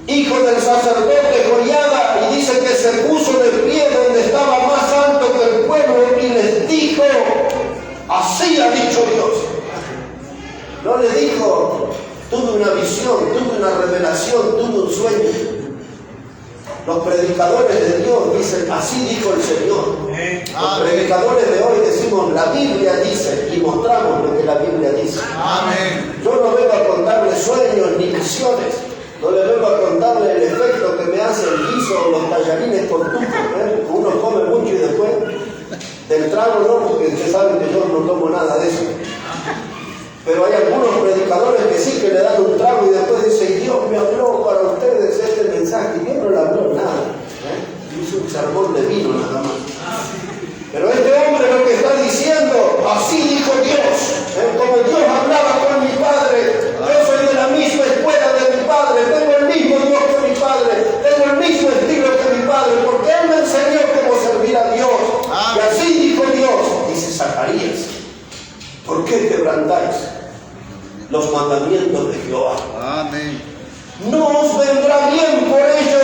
B: hijo del sacerdote Joiada, y dice que se puso de pie donde estaba más alto que el pueblo y les dijo: así ha dicho Dios. No le dijo: tuve una visión, tuve una revelación, tuve un sueño. Los predicadores de Dios dicen: así dijo el Señor. Los predicadores de hoy decimos: la Biblia dice, y mostramos lo que la Biblia dice.
C: Amén.
B: Yo no vengo a contarle sueños ni visiones. No le vengo a contarle el efecto que me hace el guiso o los tallarines con tuco. Uno come mucho y después del trago no, porque ustedes saben que yo no tomo nada de eso. Pero hay algunos predicadores que sí, que le dan un trago y después dicen: Dios me habló para ustedes este mensaje. Y Dios no le habló nada. Hizo un sermón de vino nada más. Pero este hombre lo que está diciendo: así dijo Dios. Como Dios hablaba con mi padre, yo soy de la misma escuela de mi padre, tengo el mismo Dios que mi padre, tengo el mismo estilo que mi padre, porque Él me enseñó cómo servir a Dios. Y así dijo Dios. Dice Zacarías: ¿por qué quebrantáis los mandamientos de Jehová?
C: Amén.
B: No os vendrá bien por ello,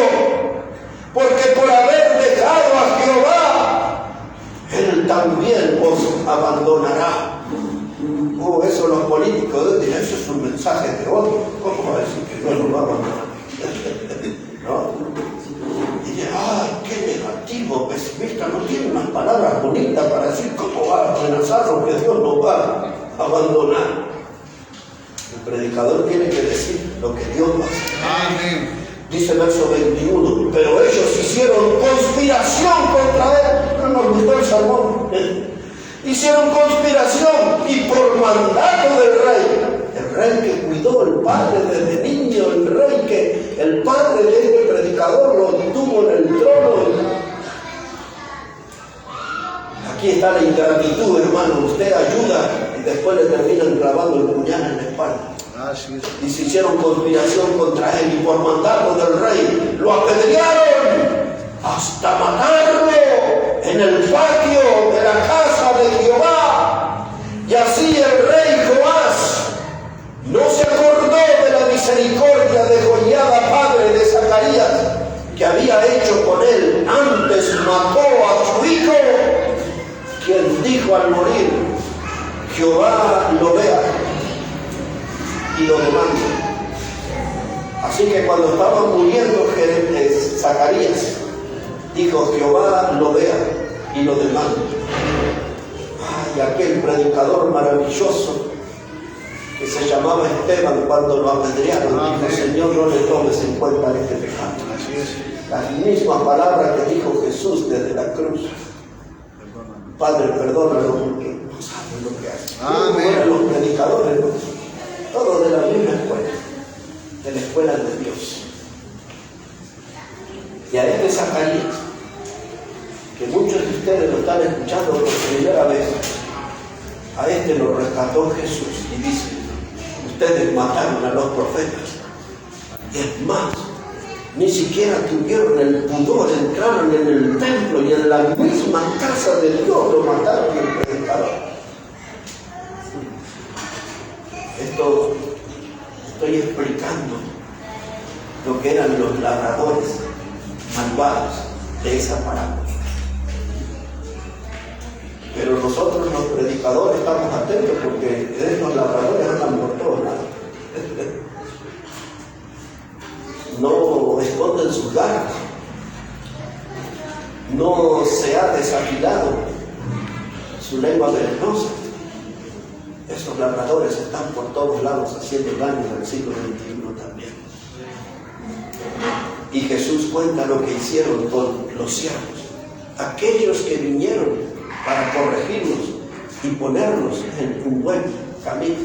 B: porque por haber dejado a Jehová, Él también os abandonará. Eso los políticos dicen: eso es un mensaje de odio. ¿Cómo va a decir que Dios nos va a abandonar? ¿No? Y dicen: qué negativo, pesimista, no tiene unas palabras bonitas para decir cómo va a amenazarnos que Dios nos va a abandonar. El predicador tiene que decir lo que Dios va a hacer.
C: Amén.
B: Dice el verso 21: pero ellos hicieron conspiración contra él. No nos gustó el sermón. Hicieron conspiración y por mandato del rey que cuidó el padre desde niño, el padre de este predicador lo tuvo en el trono. Aquí está la ingratitud, hermano. Usted ayuda y después le terminan clavando el puñal en la espalda. Y se hicieron conspiración contra él y por mandato del rey lo apedrearon hasta matarlo en el patio de la casa de Jehová. Y así el rey Joás se acordó de la misericordia de Joiada, padre de Zacarías, que había hecho con él. Antes mató a su hijo, quien dijo al morir: Jehová lo vea y lo demande. Así que cuando estaba muriendo Zacarías, dijo: Jehová lo vea y lo demande. Ay, aquel predicador maravilloso que se llamaba Esteban, cuando lo apedrearon, dijo: Señor, no le tomes en cuenta este pecado. Las mismas palabras que dijo Jesús desde la cruz: Padre, perdónalo porque no saben lo que hacen.
C: Amén.
B: Los predicadores, todos de la misma escuela, de la escuela de Dios. Y a este Zacarías, que muchos de ustedes lo están escuchando por primera vez, a este lo rescató Jesús y dice: ustedes mataron a los profetas. Y es más, ni siquiera tuvieron el pudor, entraron en el templo y en la misma casa de Dios lo mataron y el predicador. Esto estoy explicando lo que eran los labradores malvados de esa parábola. Pero nosotros los predicadores estamos atentos porque estos labradores andan por todos lados. No esconden sus garras, no se ha desafilado su lengua venenosa. Esos labradores están por todos lados haciendo daño en el siglo XXI también. Y Jesús cuenta lo que hicieron con los siervos, aquellos que vinieron para corregirlos y ponerlos en un buen camino.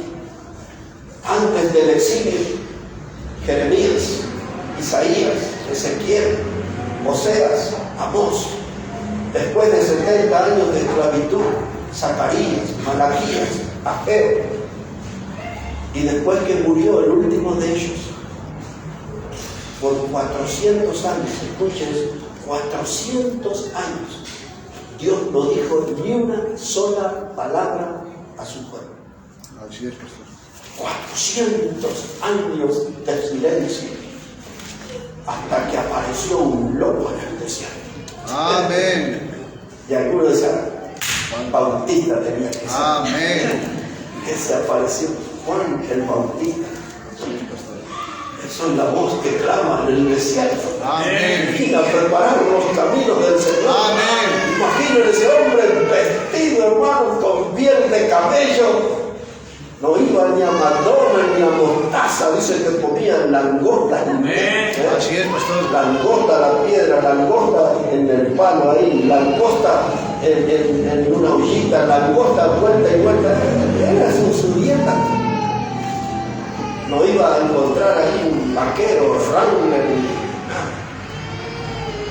B: Antes del exilio, Jeremías, Isaías, Ezequiel, Oseas, Amós. Después de 70 años de esclavitud, Zacarías, Malaquías, Ageo. Y después que murió el último de ellos, por 400 años, escuchen, 400 años, Dios no dijo ni una sola palabra a su pueblo.
C: Así es, pastor.
B: 400 años de silencio, hasta que apareció un lobo en el desierto.
C: Amén.
B: Y algunos decían: Juan Bautista tenía que ser.
C: Amén.
B: Ese apareció Juan el Bautista. Eso es la voz que clama en el desierto.
C: Amén.
B: Vino a preparar los caminos del Señor.
C: Amén.
B: Imaginen ese hombre vestido, hermano, con piel de camello. No iba ni a McDonald's ni a Mostaza, dice que comían langosta.
C: Así es, pastor.
B: Langosta a la piedra, langosta en el palo ahí, langosta en una ollita, langosta vuelta y vuelta. Era su dieta. No iba a encontrar ahí un vaquero, Wrangler,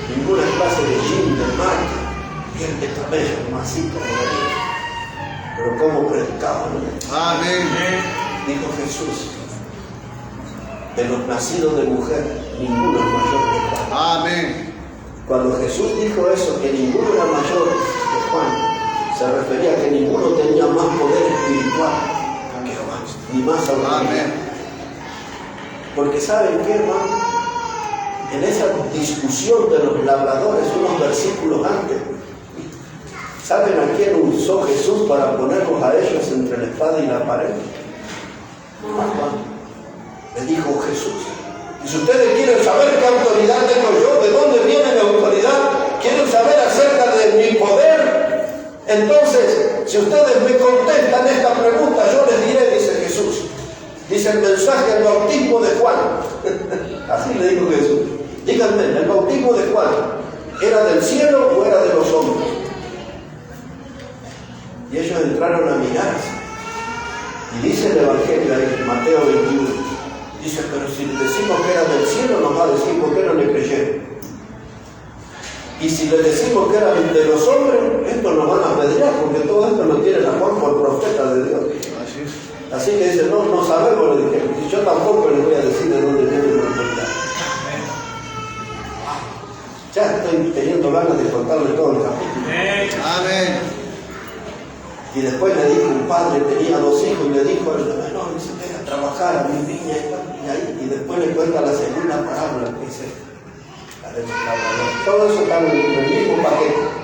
B: ninguna clase de jean, de marca, piel de cabello, masito por ahí. Pero cómo predicaban, ¿no?
C: Amén.
B: Dijo Jesús: de los nacidos de mujer, ninguno es mayor que Juan.
C: Amén.
B: Cuando Jesús dijo eso, que ninguno era mayor que Juan, se refería a que ninguno tenía más poder espiritual que Juan, ni más autoridad.
C: Amén.
B: Porque ¿saben qué, hermano? En esa discusión de los labradores, unos versículos antes, ¿saben a quién usó Jesús para ponerlos a ellos entre la espada y la pared? A Juan. Le dijo Jesús: y si ustedes quieren saber qué autoridad tengo yo, de dónde viene mi autoridad, quieren saber acerca de mi poder, entonces, si ustedes me contestan esta pregunta, yo les diré, dice Jesús. Dice el mensaje: el bautismo de Juan. Así le dijo Jesús. Díganme, ¿el bautismo de Juan era del cielo o era de los hombres? Y ellos entraron a mirarse. Y dice el Evangelio ahí, Mateo 21. Dice: pero si le decimos que era del cielo, nos va a decir por qué no le creyeron. Y si le decimos que era de los hombres, esto nos van a apedrear, porque todo esto lo tienen a Juan por profeta de Dios.
C: Así es.
B: Así que dice: no sabemos, le dijeron. Y yo tampoco les voy a decir de dónde viene la autoridad. Ya estoy teniendo ganas de contarle todo el capítulo.
C: Amén.
B: Y después le dijo, un padre tenía 2 hijos, y le dijo al menor, dice, ven a trabajar a mi viña, y después le cuenta la segunda parábola que dice, la del labrador. Todo eso está en el mismo paquete.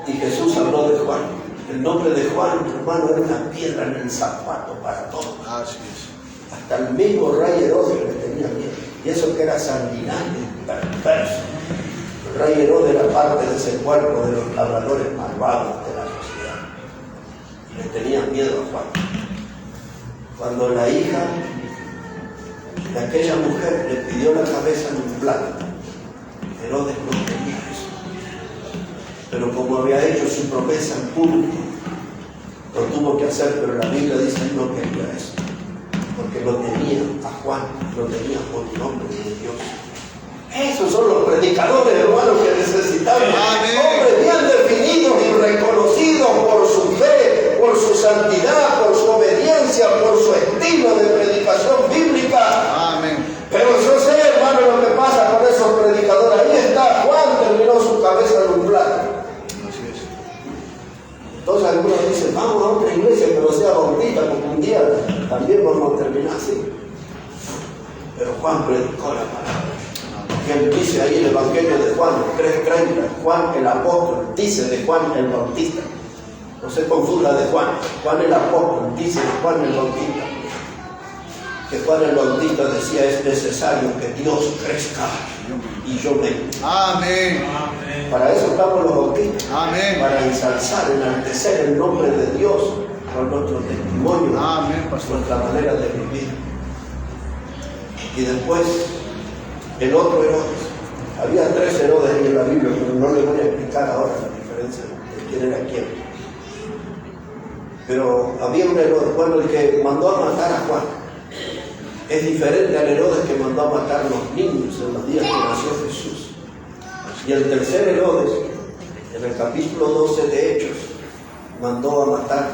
B: Y Jesús habló de Juan. El nombre de Juan, hermano, era una piedra en el zapato para todos.
C: Así es.
B: Hasta el mismo rey Herodes le tenía miedo. Y eso que era sanguinario, perverso. El rey Herodes era parte de ese cuerpo de los labradores malvados de la sociedad. Y le tenía miedo a Juan. Cuando la hija de aquella mujer le pidió la cabeza en un plato, Herodes no tenía eso. Pero como había hecho su promesa en público, lo tuvo que hacer, pero la Biblia dice que no quería eso. Porque lo tenía a Juan, lo tenía por el nombre de Dios. Esos son los predicadores, hermanos, que necesitamos.
C: Amén.
B: Hombres bien definidos y reconocidos por su fe, por su santidad, por su obediencia, por su estilo de predicación bíblica.
C: Amén.
B: Pero yo sé, hermano, lo que pasa con esos predicadores. Ahí está, Juan terminó su cabeza en un plato.
C: Así es.
B: Entonces algunos dicen, vamos a otra iglesia que no sea bautista, porque un día también vamos a terminar así. Pero Juan predicó la palabra. Que él dice ahí en el Evangelio de Juan 3:30, Juan el apóstol, dice de Juan el Bautista. No se confunda de Juan. Juan el apóstol, dice de Juan el Bautista. Que Juan el Bautista decía, es necesario que Dios crezca y yo venga.
C: Amén.
B: Para eso estamos los bautistas.
C: Amén.
B: Para ensalzar, enaltecer el nombre de Dios con nuestro testimonio,
C: Amén, pastor.
B: nuestra manera de vivir. Y después, el otro Herodes. Había 3 Herodes en la Biblia, pero no les voy a explicar ahora la diferencia de quién era quién. Pero había un Herodes, bueno, el que mandó a matar a Juan. Es diferente al Herodes que mandó a matar a los niños en los días que nació Jesús. Y el tercer Herodes, en el capítulo 12 de Hechos, mandó a matar,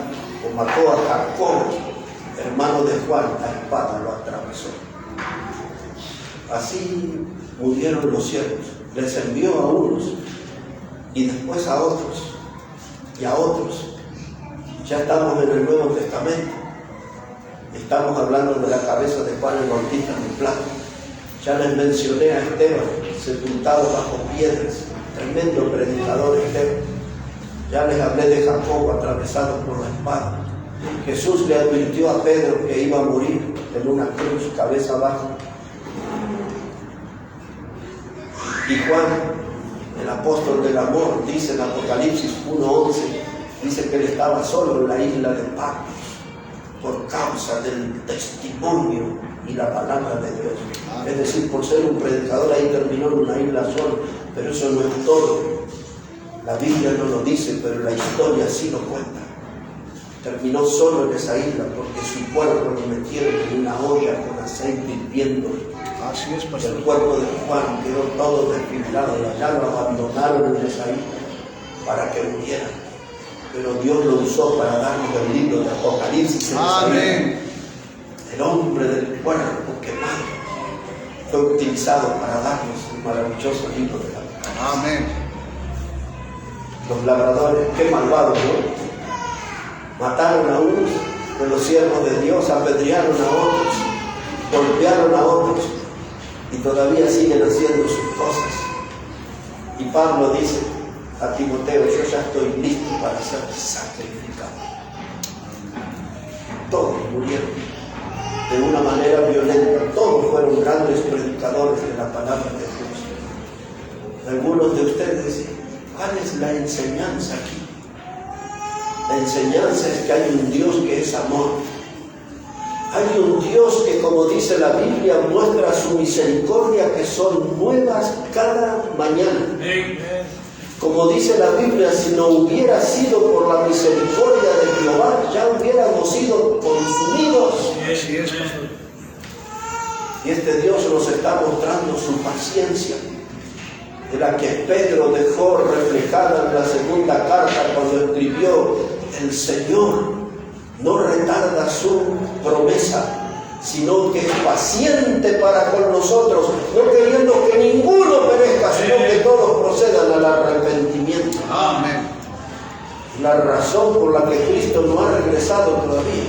B: o mató a Jacobo, hermano de Juan, a espada lo atravesó. Así murieron los siervos. Les envió a unos y después a otros y a otros. Ya estamos en el Nuevo Testamento. Estamos hablando de la cabeza de Juan el Bautista en el plato. Ya les mencioné a Esteban, sepultado bajo piedras, tremendo predicador Esteban. Ya les hablé de Jacobo atravesado por la espada. Jesús le advirtió a Pedro que iba a morir en una cruz, cabeza abajo. Y Juan, el apóstol del amor, dice en Apocalipsis 1:11, dice que él estaba solo en la isla de Patmos por causa del testimonio y la palabra de Dios. Es decir, por ser un predicador, ahí terminó en una isla solo, pero eso no es todo. La Biblia no lo dice, pero la historia sí lo cuenta. Terminó solo en esa isla porque su cuerpo lo metieron en una olla con aceite hirviendo.
C: Así es, pastor.
B: El cuerpo de Juan quedó todo desfigurado y allá lo abandonaron en esa isla para que muriera. Pero Dios lo usó para darnos el libro de Apocalipsis.
C: Amén.
B: El hombre del cuerpo quemado fue utilizado para darnos el maravilloso libro de la Apocalipsis.
C: Amén.
B: Los labradores, qué malvados, ¿no? Mataron a unos de los siervos de Dios, apedrearon a otros, golpearon a otros y todavía siguen haciendo sus cosas. Y Pablo dice a Timoteo, yo ya estoy listo para ser sacrificado. Todos murieron de una manera violenta, todos fueron grandes predicadores de la palabra de Dios. Algunos de ustedes, ¿cuál es la enseñanza aquí? La enseñanza es que hay un Dios que es amor. Hay un Dios que, como dice la Biblia, muestra su misericordia, que son nuevas cada mañana. Como dice la Biblia, si no hubiera sido por la misericordia de Jehová, ya hubiéramos sido consumidos.
C: Así es, pastor.
B: Y este Dios nos está mostrando su paciencia, de la que Pedro dejó reflejada en la segunda carta cuando escribió: el Señor no retarda su promesa, sino que es paciente para con nosotros, no queriendo que ninguno perezca, sino que todos procedan al arrepentimiento.
C: Amén.
B: La razón por la que Cristo no ha regresado todavía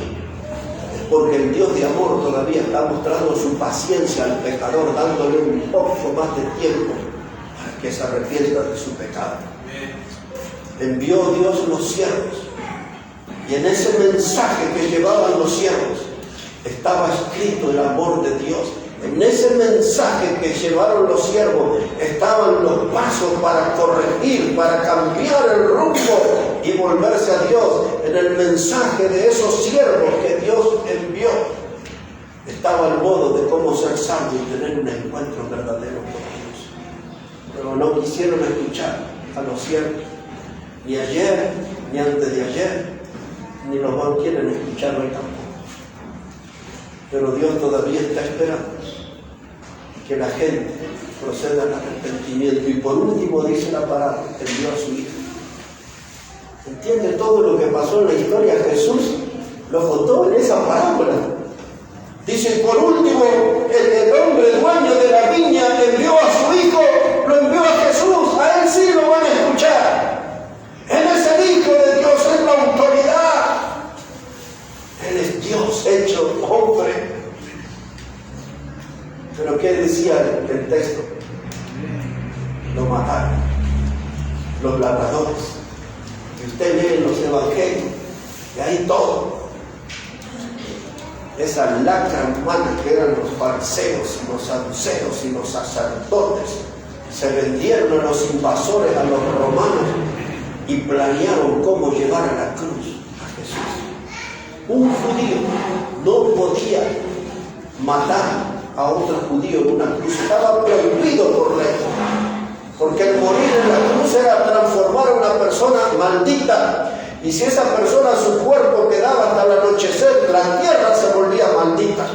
B: es porque el Dios de amor todavía está mostrando su paciencia al pecador, dándole un poco más de tiempo para que se arrepienta de su pecado. Envió Dios los siervos, y en ese mensaje que llevaban los siervos estaba escrito el amor de Dios. En ese mensaje que llevaron los siervos estaban los pasos para corregir, para cambiar el rumbo y volverse a Dios. En el mensaje de esos siervos que Dios envió estaba el modo de cómo ser salvo y tener un encuentro verdadero con Dios. Pero no quisieron escuchar a los siervos, ni ayer, ni antes de ayer, ni los quieren escuchar hoy tampoco. Pero Dios todavía está esperando que la gente proceda al arrepentimiento. Y por último dice la palabra, envió a su Hijo. ¿Entiende todo lo que pasó en la historia? Jesús lo contó en esa parábola. Dice, por último, el hombre dueño de la viña envió a su Hijo, lo envió a Jesús. A Él sí lo van a escuchar. Él es el Hijo de Dios, es la autoridad. Él es Dios hecho hombre. Pero ¿qué decía el texto? Lo mataron los labradores. Y usted lee en los evangelios, y ahí todo. Esa lacra humana que eran los fariseos, y los saduceos y los sacerdotes, se vendieron a los invasores, a los romanos, y planearon cómo llevar a la cruz a Jesús. Un judío no podía matar a otro judío en una cruz, estaba prohibido por ley, porque el morir en la cruz era transformar a una persona maldita, y si esa persona, su cuerpo quedaba hasta el anochecer, la tierra se volvía maldita.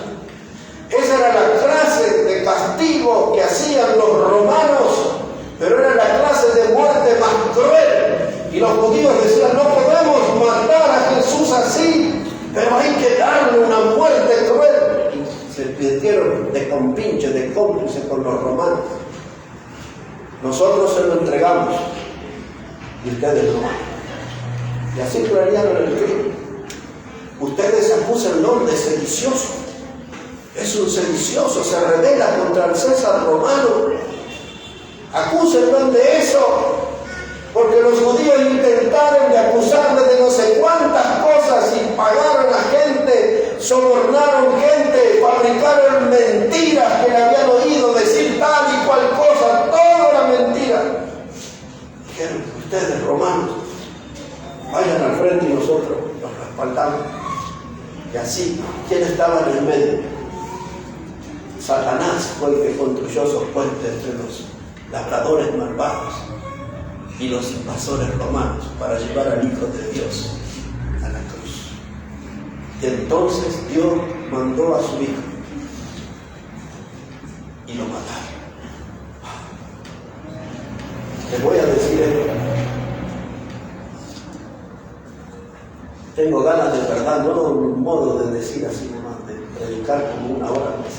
B: Esa era la clase de castigo que hacían los romanos, pero era la clase de muerte más cruel, y los judíos decían, no podemos matar a Jesús así, pero hay que darle una muerte cruel. Se metieron de compinche, de cómplice con los romanos. Nosotros se lo entregamos y ustedes no. Y así planearon el crimen. Ustedes acúsenlo de sedicioso. Es un sedicioso, se rebela contra el César romano. Acúsenlo de eso. Porque los judíos intentaron de acusarle de no sé cuántas cosas y pagaron a gente, sobornaron gente, fabricaron mentiras que le habían oído decir tal y cual cosa, todo era mentira. Dijeron, ustedes romanos, vayan al frente y nosotros los respaldamos. Y así, ¿quién estaba en el medio? Satanás fue el que construyó esos puentes entre los labradores malvados y los invasores romanos para llevar al Hijo de Dios a la cruz. Y entonces Dios mandó a su Hijo y lo mataron. Les voy a decir esto. Tengo ganas de verdad, no un modo de decir así nomás, de predicar como una hora más.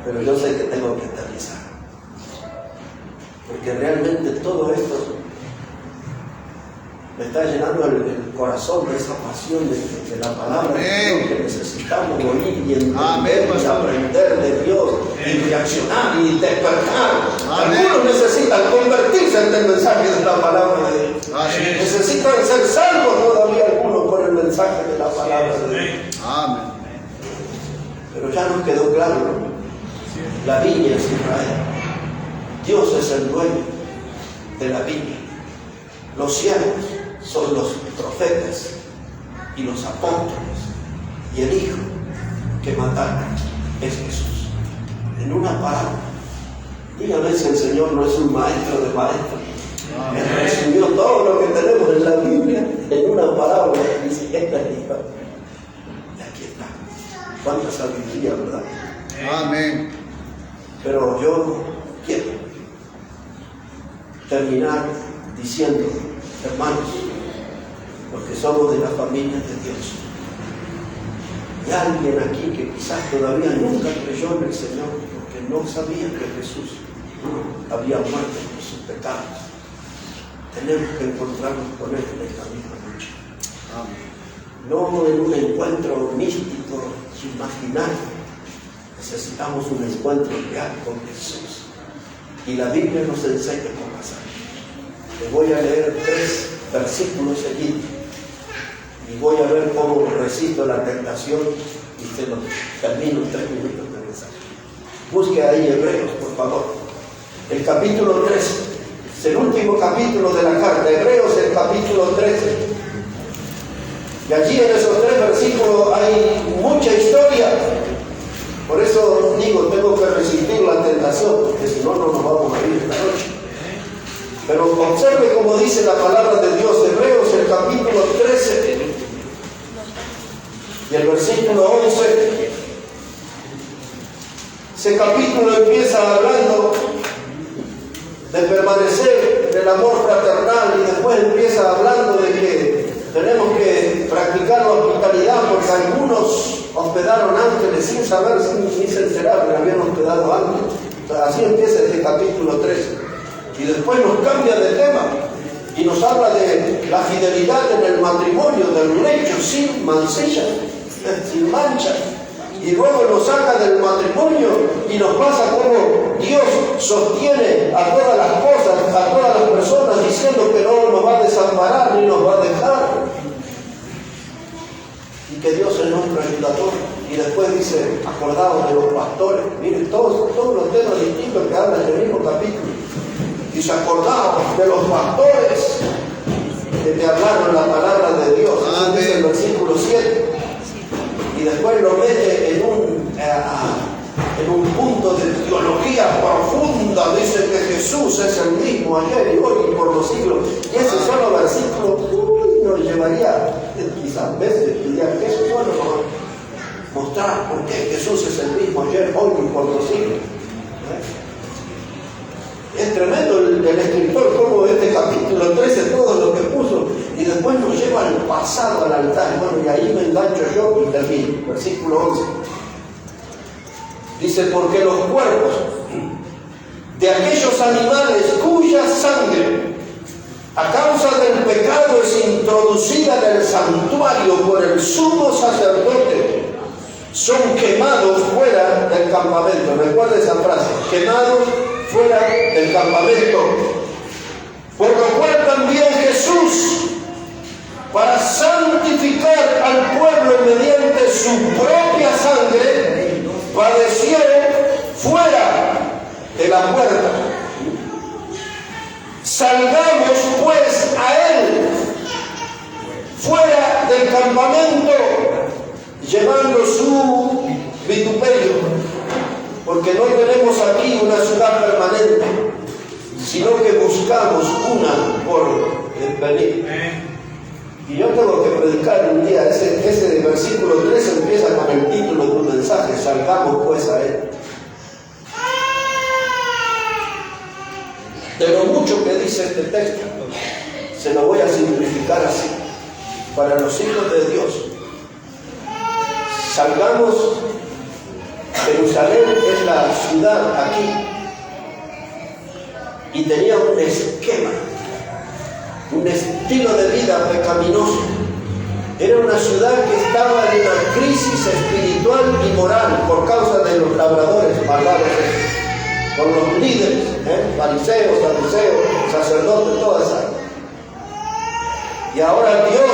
B: Pero yo sé que tengo que aterrizar. Porque realmente todo esto me está llenando el corazón de esa pasión de la palabra de Dios, que necesitamos oír y entender y aprender de Dios y reaccionar y despertar. Algunos necesitan convertirse en el mensaje de la palabra de Dios. Necesitan ser salvos todavía algunos por el mensaje de la palabra de Dios. Amén. Pero ya nos quedó claro, ¿no? La viña es Israel. Dios es el dueño de la viña. Los siervos son los profetas y los apóstoles. Y el Hijo que mataron es Jesús. En una palabra, dígame si el Señor no es un maestro de maestros. Él resumió todo lo que tenemos en la Biblia en una palabra. Dice, esta es Hijo. Y aquí está. Cuánta sabiduría, ¿verdad? Amén. Pero yo quiero terminar diciendo, hermanos, los que somos de la familia de Dios, y alguien aquí que quizás todavía nunca creyó en el Señor porque no sabía que Jesús había muerto por sus pecados, tenemos que encontrarnos con Él en esta misma noche. No en un encuentro místico, imaginario. Necesitamos un encuentro real con Jesús. Y la Biblia nos enseña cómo hacerlo. Les voy a leer 3 versículos seguidos. Y voy a ver cómo resisto la tentación y se los termino en 3 minutos de mensaje. Busque ahí Hebreos, por favor. El capítulo 13. Es el último capítulo de la carta. Hebreos, el capítulo 13. Y allí en esos 3 versículos hay mucha historia. Por eso digo, tengo que resistir la tentación, porque si no, no nos vamos a ir esta noche. Pero observe cómo dice la palabra de Dios. Hebreos, el capítulo 13 y el versículo 11. Ese capítulo empieza hablando de permanecer en el amor fraternal y después empieza hablando de que tenemos que practicar la hospitalidad porque algunos hospedaron ángeles sin saber, sin se enteraron que habían hospedado ángeles. O sea, así empieza este capítulo 13. Y después nos cambia de tema y nos habla de la fidelidad en el matrimonio, del lecho sin mancilla, sin mancha. Y luego nos saca del matrimonio y nos pasa cómo Dios sostiene a todas las cosas, a todas las personas, diciendo que no nos va a desamparar ni nos va a dejar. Y que Dios es nuestro ayudador. Y después dice, acordaos de los pastores. Miren, todos los temas distintos que hablan en el mismo capítulo. Dice, acordaos de los pastores que te hablaron la palabra de Dios. Eso dice el versículo 7. Y después lo mete en un punto de teología profunda. Dice que Jesús es el mismo ayer y hoy y por los siglos. Y ese solo versículo nos llevaría quizás veces a estudiar eso. Bueno, mostrar por qué Jesús es el mismo ayer, hoy y por los siglos. Es tremendo el escritor como este capítulo 13 todo lo que puso y después nos lleva al pasado, al altar. Bueno, y ahí me engancho yo y termino. Versículo 11. Dice, porque los cuerpos de aquellos animales cuya sangre a causa del pecado es introducida en el santuario por el sumo sacerdote son quemados fuera del campamento. Recuerda esa frase, quemados fuera del campamento. Por lo cual también Jesús, para santificar al pueblo mediante su propia sangre, padeció fuera de la puerta. Salgamos pues a él fuera del campamento, llevando su vituperio. Porque no tenemos aquí una ciudad permanente, sino que buscamos una por venir. Y yo tengo que predicar un día, ese versículo 3 empieza con el título de un mensaje, salgamos pues a él. De lo mucho que dice este texto, se lo voy a simplificar así. Para los hijos de Dios, salgamos. Jerusalén es la ciudad aquí y tenía un esquema, un estilo de vida pecaminoso. Era una ciudad que estaba en una crisis espiritual y moral por causa de los labradores malvados, por los líderes, fariseos, saduceos, sacerdotes, toda esa. Y ahora Dios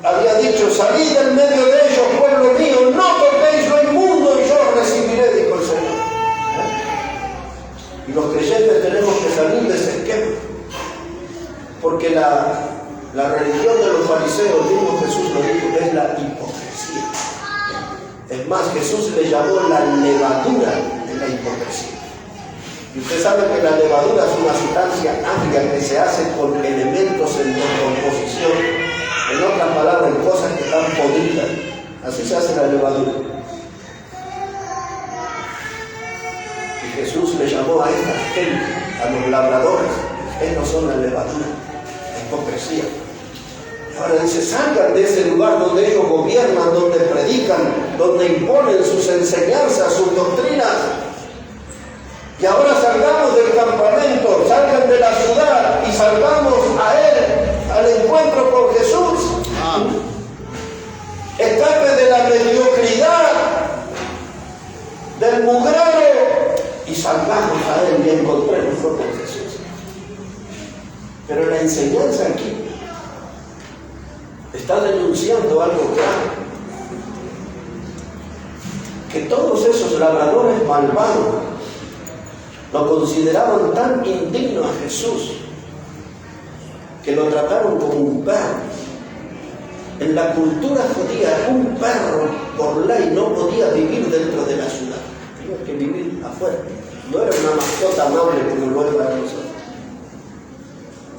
B: había dicho, salid del medio de ellos, pueblo mío, no toquéis lo inmundo y yo recibiré, dijo el Señor. Y los creyentes tenemos que salir de ese esquema. Porque la religión de los fariseos, mismo Jesús lo dijo, es la hipocresía. Es más, Jesús le llamó la levadura de la hipocresía. Y usted sabe que la levadura es una sustancia agria que se hace con elementos en descomposición. En otras palabras, en cosas que están podridas. Así se hace la levadura. Y Jesús le llamó a esta gente, a los labradores. Estos son la levadura, la hipocresía. Y ahora dice, salgan de ese lugar donde ellos gobiernan, donde predican, donde imponen sus enseñanzas, sus doctrinas. Y ahora salgamos del campamento, salgan de la ciudad y salgamos Pero la enseñanza aquí está denunciando algo claro. Que todos esos labradores malvados lo consideraban tan indigno a Jesús que lo trataron como un perro. En la cultura judía, un perro por ley no podía vivir dentro de la ciudad, tenía que vivir afuera. No era una mascota amable como lo es para nosotros.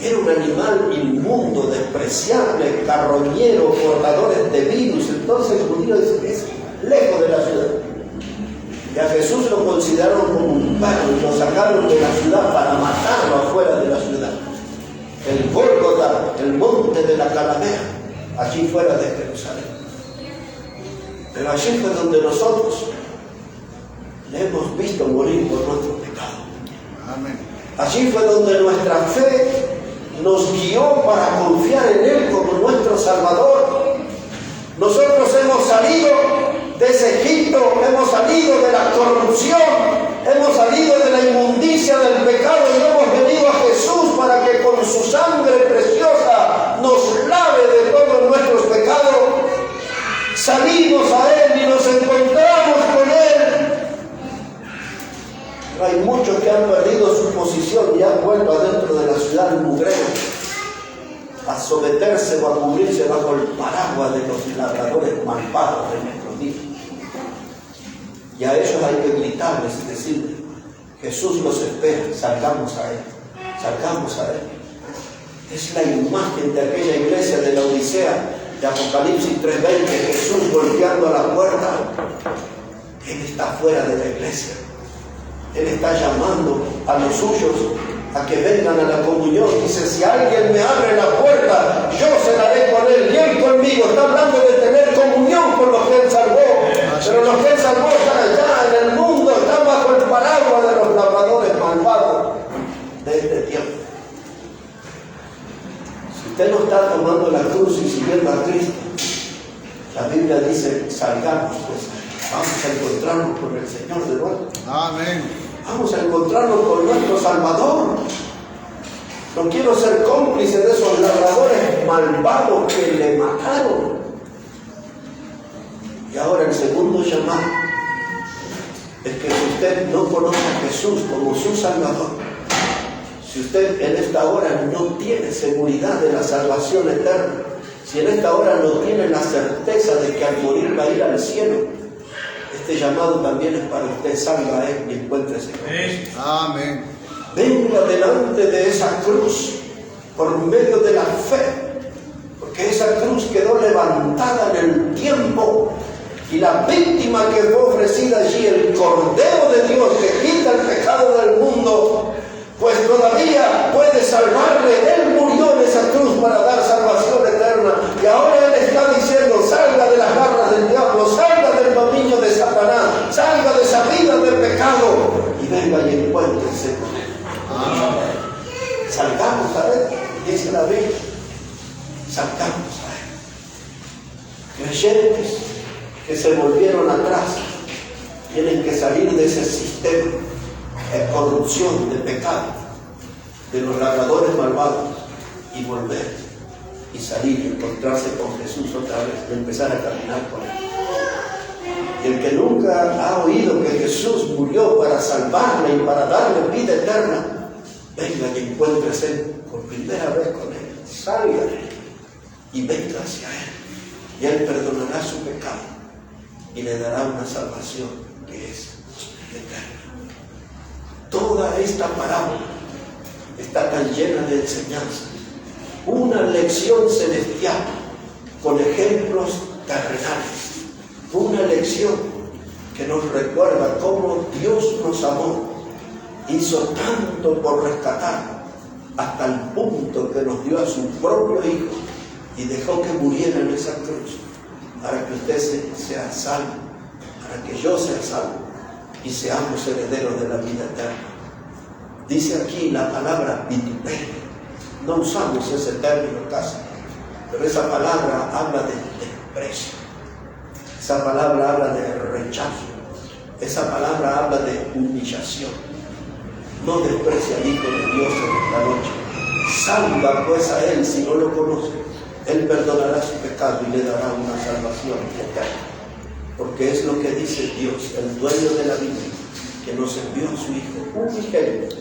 B: Era un animal inmundo, despreciable, carroñero, portadores de virus. Entonces el judío es lejos de la ciudad. Y a Jesús lo consideraron como un perro y lo sacaron de la ciudad para matarlo afuera de la ciudad. El Gólgota, el monte de la calavera, allí fuera de Jerusalén. Pero allí fue donde nosotros le hemos visto morir por nuestro pecado.
C: Amén.
B: Allí fue donde nuestra fe nos guió para confiar en Él como nuestro Salvador. Nosotros hemos salido de ese Egipto, hemos salido de la corrupción, hemos salido de la inmundicia del pecado y hemos venido a Jesús para que con su sangre preciosa nos lave de todos nuestros pecados. Salimos a Él y nos encontramos con Él. Pero hay muchos que han perdido su posición y han vuelto adentro de la ciudad mugrera a someterse o a cubrirse bajo el paraguas de los labradores malvados de nuestros días. Y a ellos hay que gritarles y decirles: Jesús los espera, salgamos a Él, salgamos a Él. Es la imagen de aquella iglesia de la Odisea de Apocalipsis 3:20, Jesús golpeando a la puerta. Él está fuera de la iglesia. Él está llamando a los suyos a que vengan a la comunión. Dice: si alguien me abre la puerta, yo cenaré con él y él conmigo. Está hablando de tener comunión con los que Él salvó. Pero los que Él salvó están allá en el mundo, están bajo el paraguas de los labradores malvados de este tiempo. Si usted no está tomando la cruz y siguiendo a Cristo, la Biblia dice: salgamos pues, vamos a encontrarnos con el Señor de nuevo.
C: Amén.
B: Vamos a encontrarnos con nuestro Salvador. No quiero ser cómplice de esos labradores malvados que le mataron. Y ahora el segundo llamado es que si usted no conoce a Jesús como su Salvador, si usted en esta hora no tiene seguridad de la salvación eterna, si en esta hora no tiene la certeza de que al morir va a ir al cielo, este llamado también es para usted. Salga a Él y encuéntrese con Él.
C: Amén.
B: Venga delante de esa cruz por medio de la fe, porque esa cruz quedó levantada en el tiempo y la víctima que fue ofrecida allí, el Cordero de Dios que quita el pecado del mundo, pues todavía puede salvarle. Él murió en esa cruz para dar salvación eterna y ahora Él está diciendo: salga de las garras del diablo, salga del dominio de Satanás, salga de esa vida de pecado y venga y encuéntrese con Él. Salgamos a Él, dice la Biblia, salgamos a Él. Creyentes que se volvieron atrás tienen que salir de ese sistema de corrupción, de pecado, de los labradores malvados, y volver y salir y encontrarse con Jesús otra vez, y empezar a caminar con Él. Y el que nunca ha oído que Jesús murió para salvarle y para darle vida eterna, venga y encuéntrese por primera vez con Él. Salga y venga hacia Él, y Él perdonará su pecado y le dará una salvación que es eterna. Toda esta parábola está tan llena de enseñanzas, una lección celestial con ejemplos terrenales, una lección que nos recuerda cómo Dios nos amó, hizo tanto por rescatar, hasta el punto que nos dio a su propio Hijo y dejó que muriera en esa cruz para que usted sea salvo, para que yo sea salvo y seamos herederos de la vida eterna. Dice aquí la palabra vituperio. No usamos ese término casi, pero esa palabra habla de desprecio, esa palabra habla de rechazo, esa palabra habla de humillación. No desprecia al Hijo de Dios en esta noche. Salga pues a Él si no lo conoce. Él perdonará su pecado y le dará una salvación eterna. Porque es lo que dice Dios, el dueño de la vida, que nos envió a su Hijo unigénito,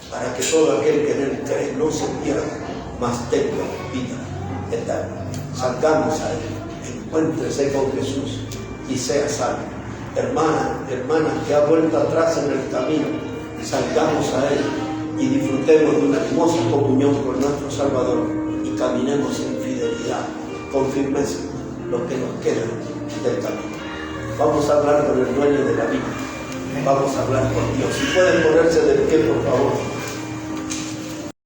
B: para que todo aquel que en Él cree no se pierda, mas tenga vida eterna. Salgamos a Él, encuéntrese con Jesús y sea salvo. Hermana que ha vuelto atrás en el camino, salgamos a Él y disfrutemos de una hermosa comunión con nuestro Salvador y caminemos en fidelidad, con firmeza, lo que nos queda del camino. Vamos a hablar con el dueño de la vida, vamos a hablar con Dios. Si pueden ponerse de pie, por favor.